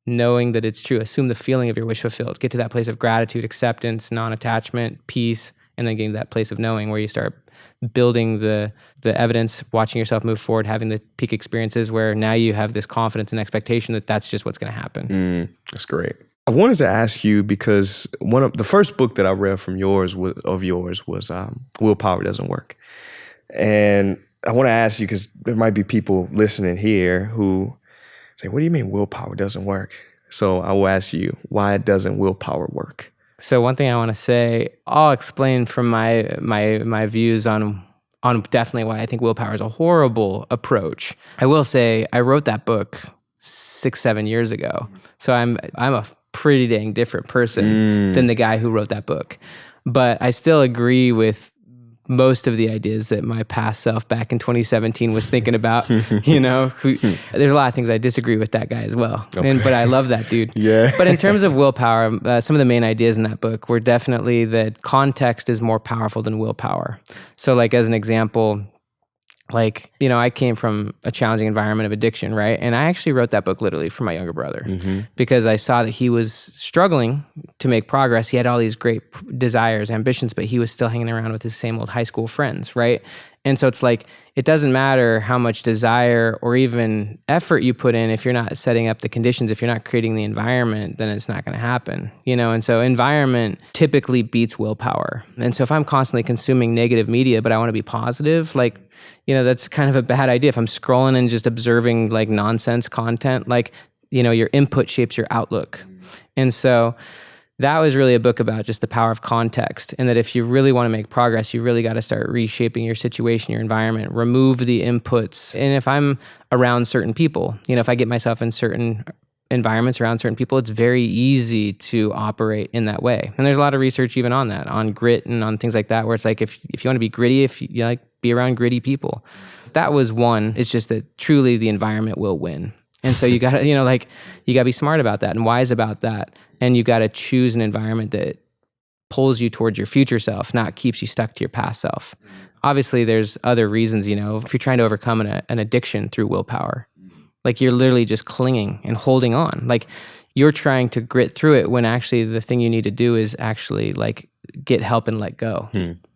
knowing that it's true. Assume the feeling of your wish fulfilled. Get to that place of gratitude, acceptance, non-attachment, peace, and then getting to that place of knowing where you start building the evidence, watching yourself move forward, having the peak experiences where now you have this confidence and expectation that that's just what's going to happen. That's great. I wanted to ask you, because one of the first book that I read from yours was Willpower Doesn't Work. And I want to ask you, because there might be people listening here who say, what do you mean willpower doesn't work? So I will ask you, why doesn't willpower work? So one thing I want to say, I'll explain from my views on definitely why I think willpower is a horrible approach. I will say I wrote that book 6-7 years ago. So I'm a pretty dang different person than the guy who wrote that book. But I still agree with most of the ideas that my past self back in 2017 was thinking about, there's a lot of things I disagree with that guy as well. Okay. But I love that dude. Yeah. But in terms of willpower, some of the main ideas in that book were definitely that context is more powerful than willpower. So like as an example, like, I came from a challenging environment of addiction, right? And I actually wrote that book literally for my younger brother because I saw that he was struggling to make progress. He had all these great desires, ambitions, but he was still hanging around with his same old high school friends, right? And so it's like, it doesn't matter how much desire or even effort you put in if you're not setting up the conditions, if you're not creating the environment, then it's not going to happen, And so environment typically beats willpower. And so if I'm constantly consuming negative media, but I want to be positive, like, that's kind of a bad idea. If I'm scrolling and just observing like nonsense content, like, your input shapes your outlook. And so that was really a book about just the power of context, and that if you really want to make progress, you really got to start reshaping your situation, your environment, remove the inputs. And if I'm around certain people, if I get myself in certain environments around certain people, it's very easy to operate in that way. And there's a lot of research even on that, on grit and on things like that, where it's like, if you want to be gritty, if you like, be around gritty people. That was one. It's just that truly the environment will win. And so you gotta, you gotta be smart about that and wise about that. And you gotta choose an environment that pulls you towards your future self, not keeps you stuck to your past self. Obviously, there's other reasons, if you're trying to overcome an addiction through willpower, like you're literally just clinging and holding on. Like you're trying to grit through it when actually the thing you need to do is actually like get help and let go.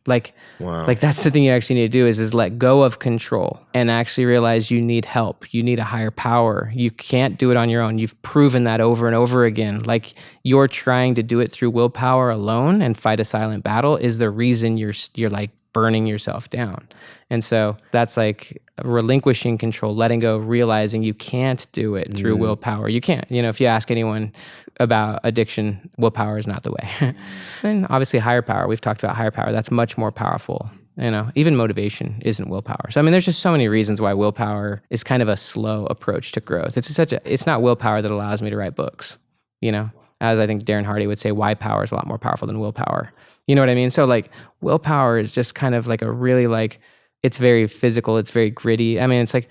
Like, Wow. like that's the thing you actually need to do is let go of control and actually realize you need help. You need a higher power. You can't do it on your own. You've proven that over and over again. Like you're trying to do it through willpower alone and fight a silent battle is the reason you're like burning yourself down. And so that's like relinquishing control, letting go, realizing you can't do it through willpower. You can't. You know, if you ask anyone about addiction, willpower is not the way. And obviously higher power, we've talked about higher power. That's much more powerful. You know, even motivation isn't willpower. So, I mean, there's just so many reasons why willpower is kind of a slow approach to growth. It's not willpower that allows me to write books, you know, as I think Darren Hardy would say, why power is a lot more powerful than willpower. You know what I mean? So like willpower is just kind of like a really like, it's very physical. It's very gritty. I mean, it's like,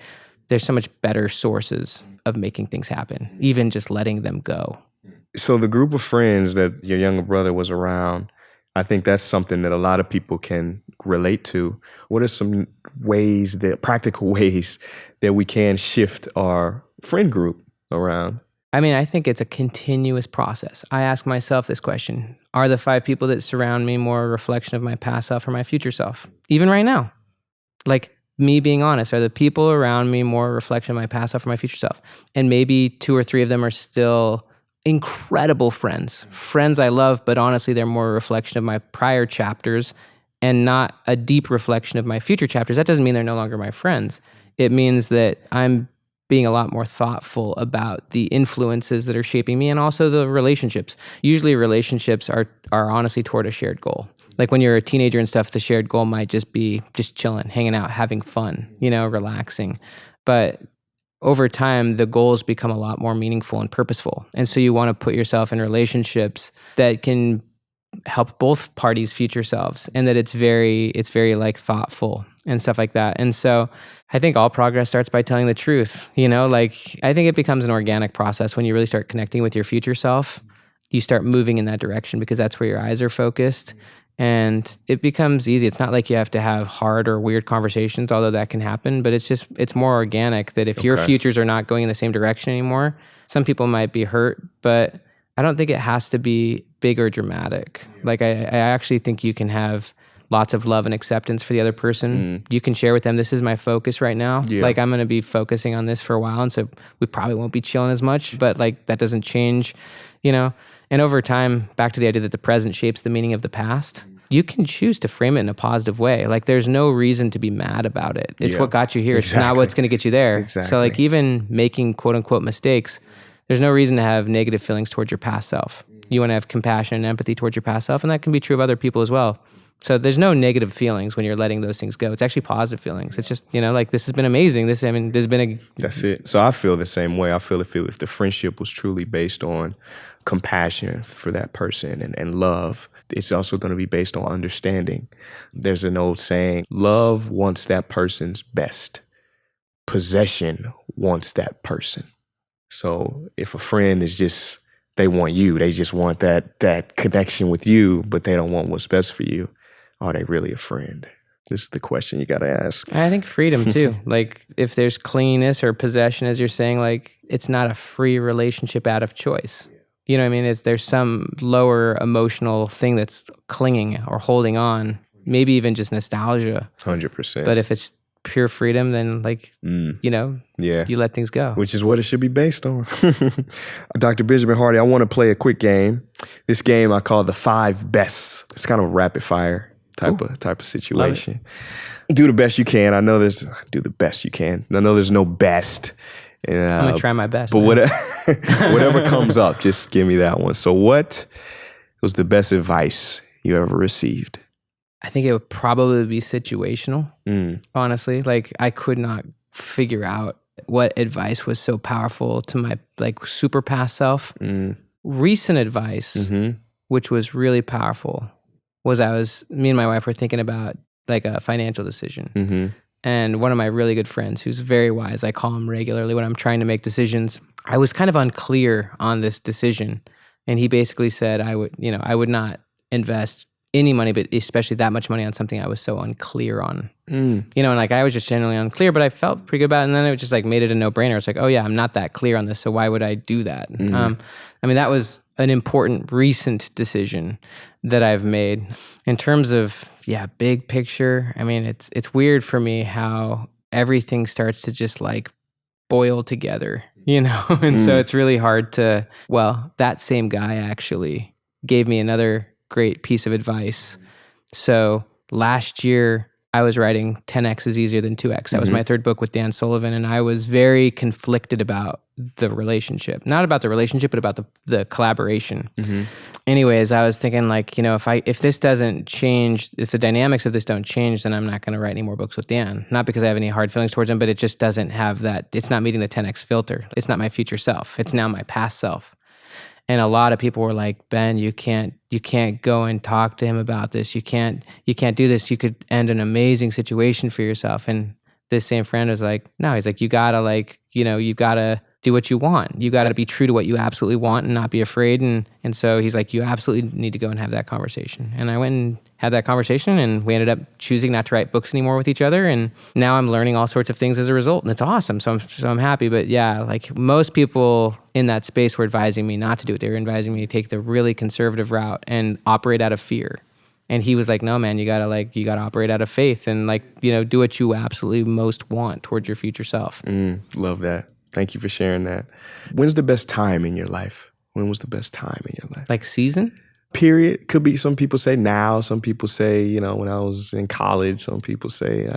there's so much better sources of making things happen, even just letting them go. So the group of friends that your younger brother was around, I think that's something that a lot of people can relate to. What are some practical ways that we can shift our friend group around? I mean, I think it's a continuous process. I ask myself this question: are the 5 people that surround me more a reflection of my past self or my future self? Even right now, like me being honest, are the people around me more a reflection of my past self or my future self? And maybe 2 or 3 of them are still incredible friends I love, but honestly, they're more a reflection of my prior chapters and not a deep reflection of my future chapters. That doesn't mean they're no longer my friends. It means that I'm being a lot more thoughtful about the influences that are shaping me and also the relationships. Usually relationships are honestly toward a shared goal. Like when you're a teenager and stuff, the shared goal might just be just chilling, hanging out, having fun, you know, relaxing. But over time, the goals become a lot more meaningful and purposeful. And so you want to put yourself in relationships that can help both parties' future selves, and that it's very like thoughtful and stuff like that. And so I think all progress starts by telling the truth, you know, like I think it becomes an organic process when you really start connecting with your future self. You start moving in that direction because that's where your eyes are focused. And it becomes easy. It's not like you have to have hard or weird conversations, although that can happen, but it's more organic that if your futures are not going in the same direction anymore, some people might be hurt, but I don't think it has to be big or dramatic. Like I actually think you can have lots of love and acceptance for the other person. You can share with them, this is my focus right now. Yeah. Like I'm going to be focusing on this for a while. And so we probably won't be chilling as much, but like that doesn't change, you know? And over time, back to the idea that the present shapes the meaning of the past, you can choose to frame it in a positive way. Like there's no reason to be mad about it. It's what got you here. Exactly. It's not what's going to get you there. Exactly. So like even making quote unquote mistakes, there's no reason to have negative feelings towards your past self. You want to have compassion and empathy towards your past self, and that can be true of other people as well. So there's no negative feelings when you're letting those things go. It's actually positive feelings. It's just, you know, like this has been amazing. There's been a... That's it. So I feel the same way. I feel if the friendship was truly based on compassion for that person and love, it's also going to be based on understanding. There's an old saying, love wants that person's best. Possession wants that person. So if a friend is just, they want you, they just want that connection with you, but they don't want what's best for you, are they really a friend? This is the question you got to ask. I think freedom too. Like if there's cleanness or possession, as you're saying, like it's not a free relationship out of choice. You know what I mean? There's some lower emotional thing that's clinging or holding on, maybe even just nostalgia. 100%. But if it's pure freedom, then like, you know, you let things go. Which is what it should be based on. Dr. Benjamin Hardy, I want to play a quick game. This game I call the 5 bests. It's kind of a rapid fire type of situation. Do the best you can. Do the best you can. I know there's no best. I'm going to try my best. But whatever comes up, just give me that one. So what was the best advice you ever received? I think it would probably be situational, honestly. Like I could not figure out what advice was so powerful to my like super past self. Recent advice, which was really powerful, was me and my wife were thinking about like a financial decision. And one of my really good friends who's very wise, I call him regularly when I'm trying to make decisions. I was kind of unclear on this decision. And he basically said I would not invest any money, but especially that much money on something I was so unclear on. You know, and like I was just generally unclear, but I felt pretty good about it. And then it just like made it a no-brainer. It's like, oh yeah, I'm not that clear on this, so why would I do that? I mean, that was an important recent decision that I've made. In terms of, big picture, I mean, it's weird for me how everything starts to just like boil together, And so it's really hard to, that same guy actually gave me another great piece of advice. So last year, I was writing 10X is easier than 2X. That was my third book with Dan Sullivan. And I was very conflicted about the relationship. Not about the relationship, but about the collaboration. Anyways, I was thinking like, if this doesn't change, if the dynamics of this don't change, then I'm not going to write any more books with Dan. Not because I have any hard feelings towards him, but it just doesn't have that. It's not meeting the 10X filter. It's not my future self. It's now my past self. And a lot of people were like, Ben, you can't go and talk to him about this. You can't do this. You could end an amazing situation for yourself. And this same friend was like, no, he's like, you gotta you gotta do what you want. You gotta be true to what you absolutely want and not be afraid. And so he's like, you absolutely need to go and have that conversation. And I went and had that conversation, and we ended up choosing not to write books anymore with each other. And now I'm learning all sorts of things as a result, and it's awesome. So I'm happy. But yeah, like most people in that space were advising me not to do it. They were advising me to take the really conservative route and operate out of fear. And he was like, no, man, you gotta operate out of faith and do what you absolutely most want towards your future self. Love that. Thank you for sharing that. When's the best time in your life? When was the best time in your life? Like season? Period. Could be, some people say now, some people say, when I was in college, some people say...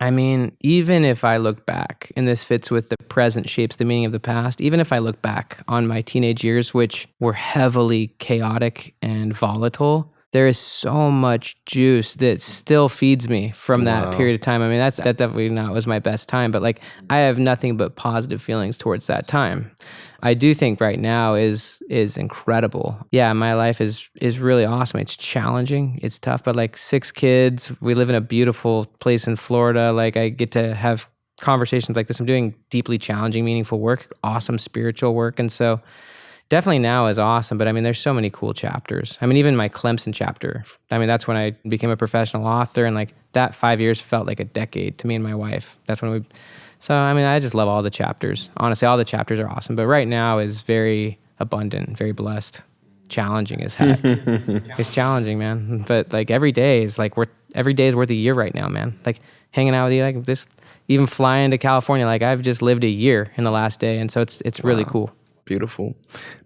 I mean, even if I look back, and this fits with the present shapes the meaning of the past, even if I look back on my teenage years, which were heavily chaotic and volatile, there is so much juice that still feeds me from that period of time. I mean, that definitely not was my best time, but I have nothing but positive feelings towards that time. I do think right now is incredible. Yeah, my life is really awesome. It's challenging, it's tough, but 6 kids, we live in a beautiful place in Florida. I get to have conversations like this. I'm doing deeply challenging, meaningful work, awesome spiritual work, and so definitely now is awesome, but I mean, there's so many cool chapters. I mean, even my Clemson chapter, I mean, that's when I became a professional author, and that 5 years felt like a decade to me and my wife. That's when so I mean, I just love all the chapters. Honestly, all the chapters are awesome, but right now is very abundant, very blessed, challenging as heck. It's challenging, man. But every day is every day is worth a year right now, man. Hanging out with you, this, even flying to California, I've just lived a year in the last day, and so it's really cool. Beautiful.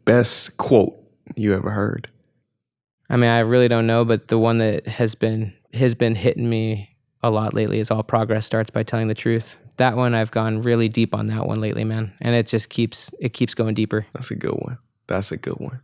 Best quote you ever heard? I mean, I really don't know, but the one that has been hitting me a lot lately is all progress starts by telling the truth. That one, I've gone really deep on that one lately, man. And it just keeps going deeper. That's a good one.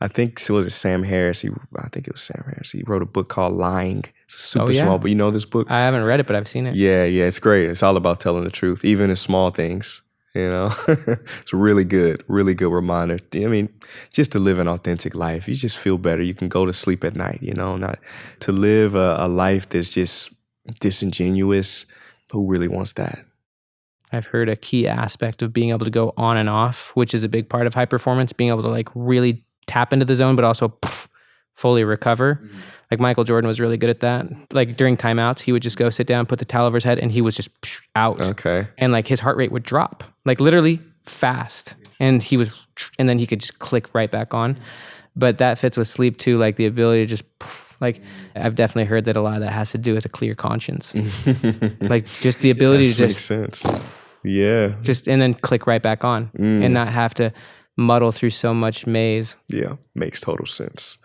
I think it was Sam Harris. I think it was Sam Harris. He wrote a book called Lying. It's super small, but you know this book? I haven't read it, but I've seen it. Yeah, it's great. It's all about telling the truth, even in small things. It's really good reminder. I mean, just to live an authentic life. You just feel better. You can go to sleep at night, not to live a life that's just disingenuous. Who really wants that? I've heard a key aspect of being able to go on and off, which is a big part of high performance, being able to really tap into the zone, but also fully recover. Michael Jordan was really good at that. During timeouts, he would just go sit down, put the towel over his head, and he was just out. Okay. And his heart rate would drop, literally fast. And then he could just click right back on. But that fits with sleep too, the ability to just, I've definitely heard that a lot of that has to do with a clear conscience. Just the ability to just makes sense. Yeah. Just, and then click right back on and not have to muddle through so much maze. Yeah, makes total sense.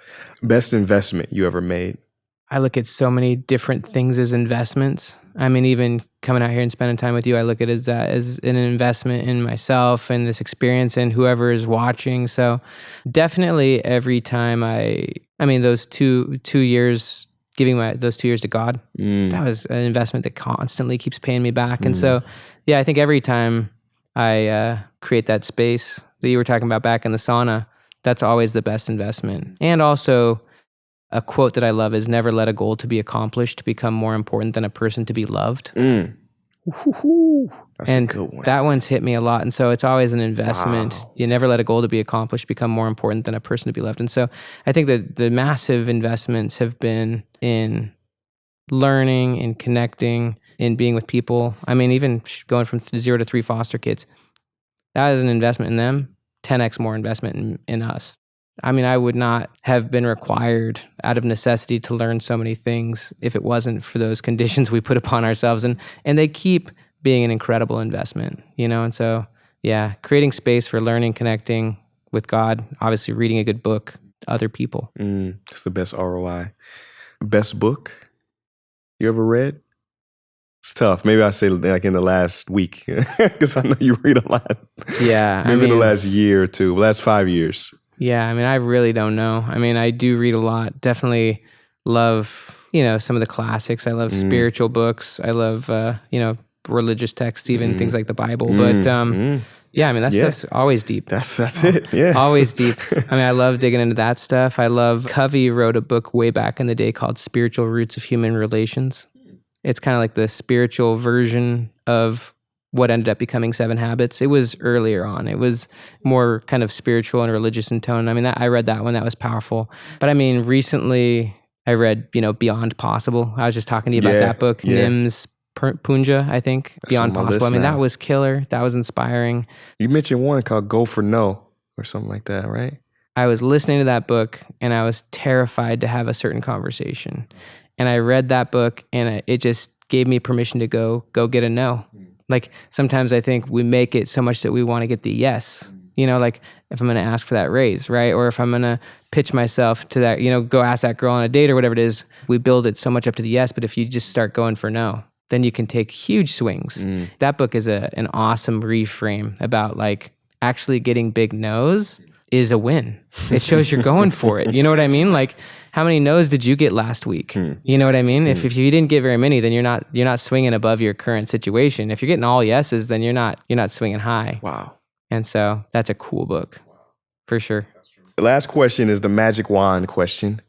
Best investment you ever made? I look at so many different things as investments. I mean, even coming out here and spending time with you, I look at it as an investment in myself and this experience and whoever is watching. So definitely every time I mean, those two years, giving those 2 years to God, that was an investment that constantly keeps paying me back. And so, yeah, I think every time I create that space that you were talking about back in the sauna, that's always the best investment. And also, a quote that I love is, never let a goal to be accomplished become more important than a person to be loved. That's and a good one. That one's hit me a lot. And so it's always an investment. Wow. You never let a goal to be accomplished become more important than a person to be loved. And so I think that the massive investments have been in learning and connecting and being with people. I mean, even going from 0 to 3 foster kids, that is an investment in them, 10x more investment in us. I mean, I would not have been required out of necessity to learn so many things if it wasn't for those conditions we put upon ourselves. And they keep being an incredible investment, you know? And so, yeah, creating space for learning, connecting with God, obviously reading a good book, other people. It's the best ROI. Best book you ever read? It's tough. Maybe I say like in the last week because I know you read a lot. Yeah. Maybe the last year or two, last 5 years. Yeah. I mean, I really don't know. I mean, I do read a lot. Definitely love, you know, some of the classics. I love spiritual books. I love, you know, religious texts, even things like the Bible. But yeah, I mean, that's always deep. That's it. Yeah. Always deep. I mean, I love digging into that stuff. I love Covey wrote a book way back in the day called Spiritual Roots of Human Relations. It's kind of like the spiritual version of what ended up becoming 7 Habits. It was earlier on. It was more kind of spiritual and religious in tone. I mean, I read that one. That was powerful. But I mean, recently I read, you know, Beyond Possible. I was just talking to you about that book, Nim's Punja, I think. That's Beyond Possible. I mean, that was killer. That was inspiring. You mentioned one called Go for No or something like that, right? I was listening to that book and I was terrified to have a certain conversation. And I read that book and it just gave me permission to go get a no. Like sometimes I think we make it so much that we want to get the yes. You know, like if I'm going to ask for that raise, right? Or if I'm going to pitch myself to that, you know, go ask that girl on a date or whatever it is, we build it so much up to the yes. But if you just start going for no, then you can take huge swings. That book is an awesome reframe about like actually getting big no's is a win. It shows you're going for it. You know what I mean? Like how many no's did you get last week? You know what I mean? If you didn't get very many, then you're not swinging above your current situation. If you're getting all yeses, then you're not swinging high. Wow. And so that's a cool book for sure. The last question is the magic wand question.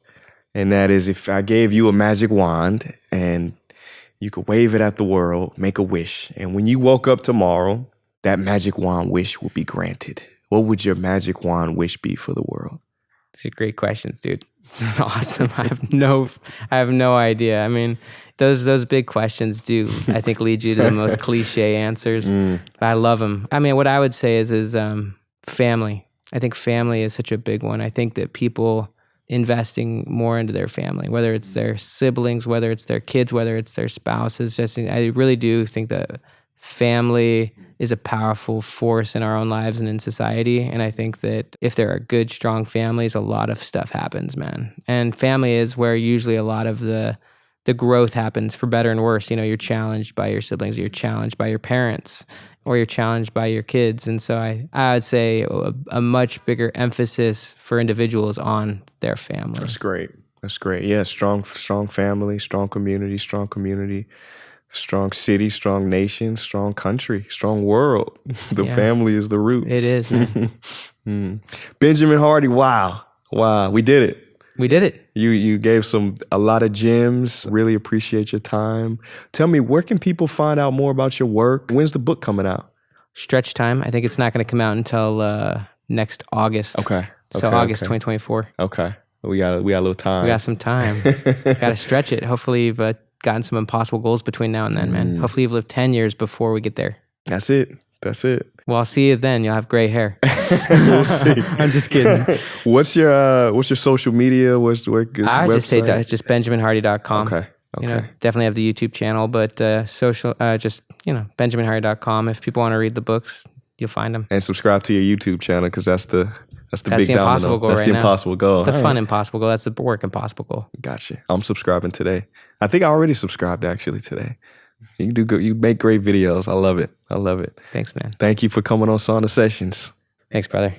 And that is if I gave you a magic wand and you could wave it at the world, make a wish. And when you woke up tomorrow, that magic wand wish will be granted. What would your magic wand wish be for the world? These are great questions, dude. This is awesome. I have no idea. I mean, those big questions do, I think, lead you to the most cliche answers. I love them. I mean, what I would say is family. I think family is such a big one. I think that people investing more into their family, whether it's their siblings, whether it's their kids, whether it's their spouses, I really do think that family is a powerful force in our own lives and in society. And I think that if there are good, strong families, a lot of stuff happens, man. And family is where usually a lot of the growth happens, for better and worse. You know, you're challenged by your siblings, you're challenged by your parents, or you're challenged by your kids. And so I would say a much bigger emphasis for individuals on their family. That's great. Yeah, strong family, strong community, strong city, strong nation, strong country, strong world. The family is the root. It is, man. Benjamin Hardy, wow. We did it. You gave a lot of gems. Really appreciate your time. Tell me, where can people find out more about your work? When's the book coming out? Stretch time. I think it's not going to come out until next August. Okay. So August 2024. Okay. We got a little time. We got some time. Got to stretch it. Hopefully you've gotten some impossible goals between now and then, man. Hopefully you've lived 10 years before we get there. That's it. Well, I'll see you then. You'll have gray hair. We'll see. I'm just kidding. What's your social media? I would just say just benjaminhardy.com. Okay. You know, definitely have the YouTube channel, but social, just, you know, benjaminhardy.com. If people want to read the books, you'll find them. And subscribe to your YouTube channel because that's the big impossible domino. goal. That's the impossible goal. The fun impossible goal. That's the work impossible goal. Gotcha. I'm subscribing today. I think I already subscribed actually today. You do good. You make great videos. I love it. Thanks, man. Thank you for coming on Sauna Sessions. Thanks, brother.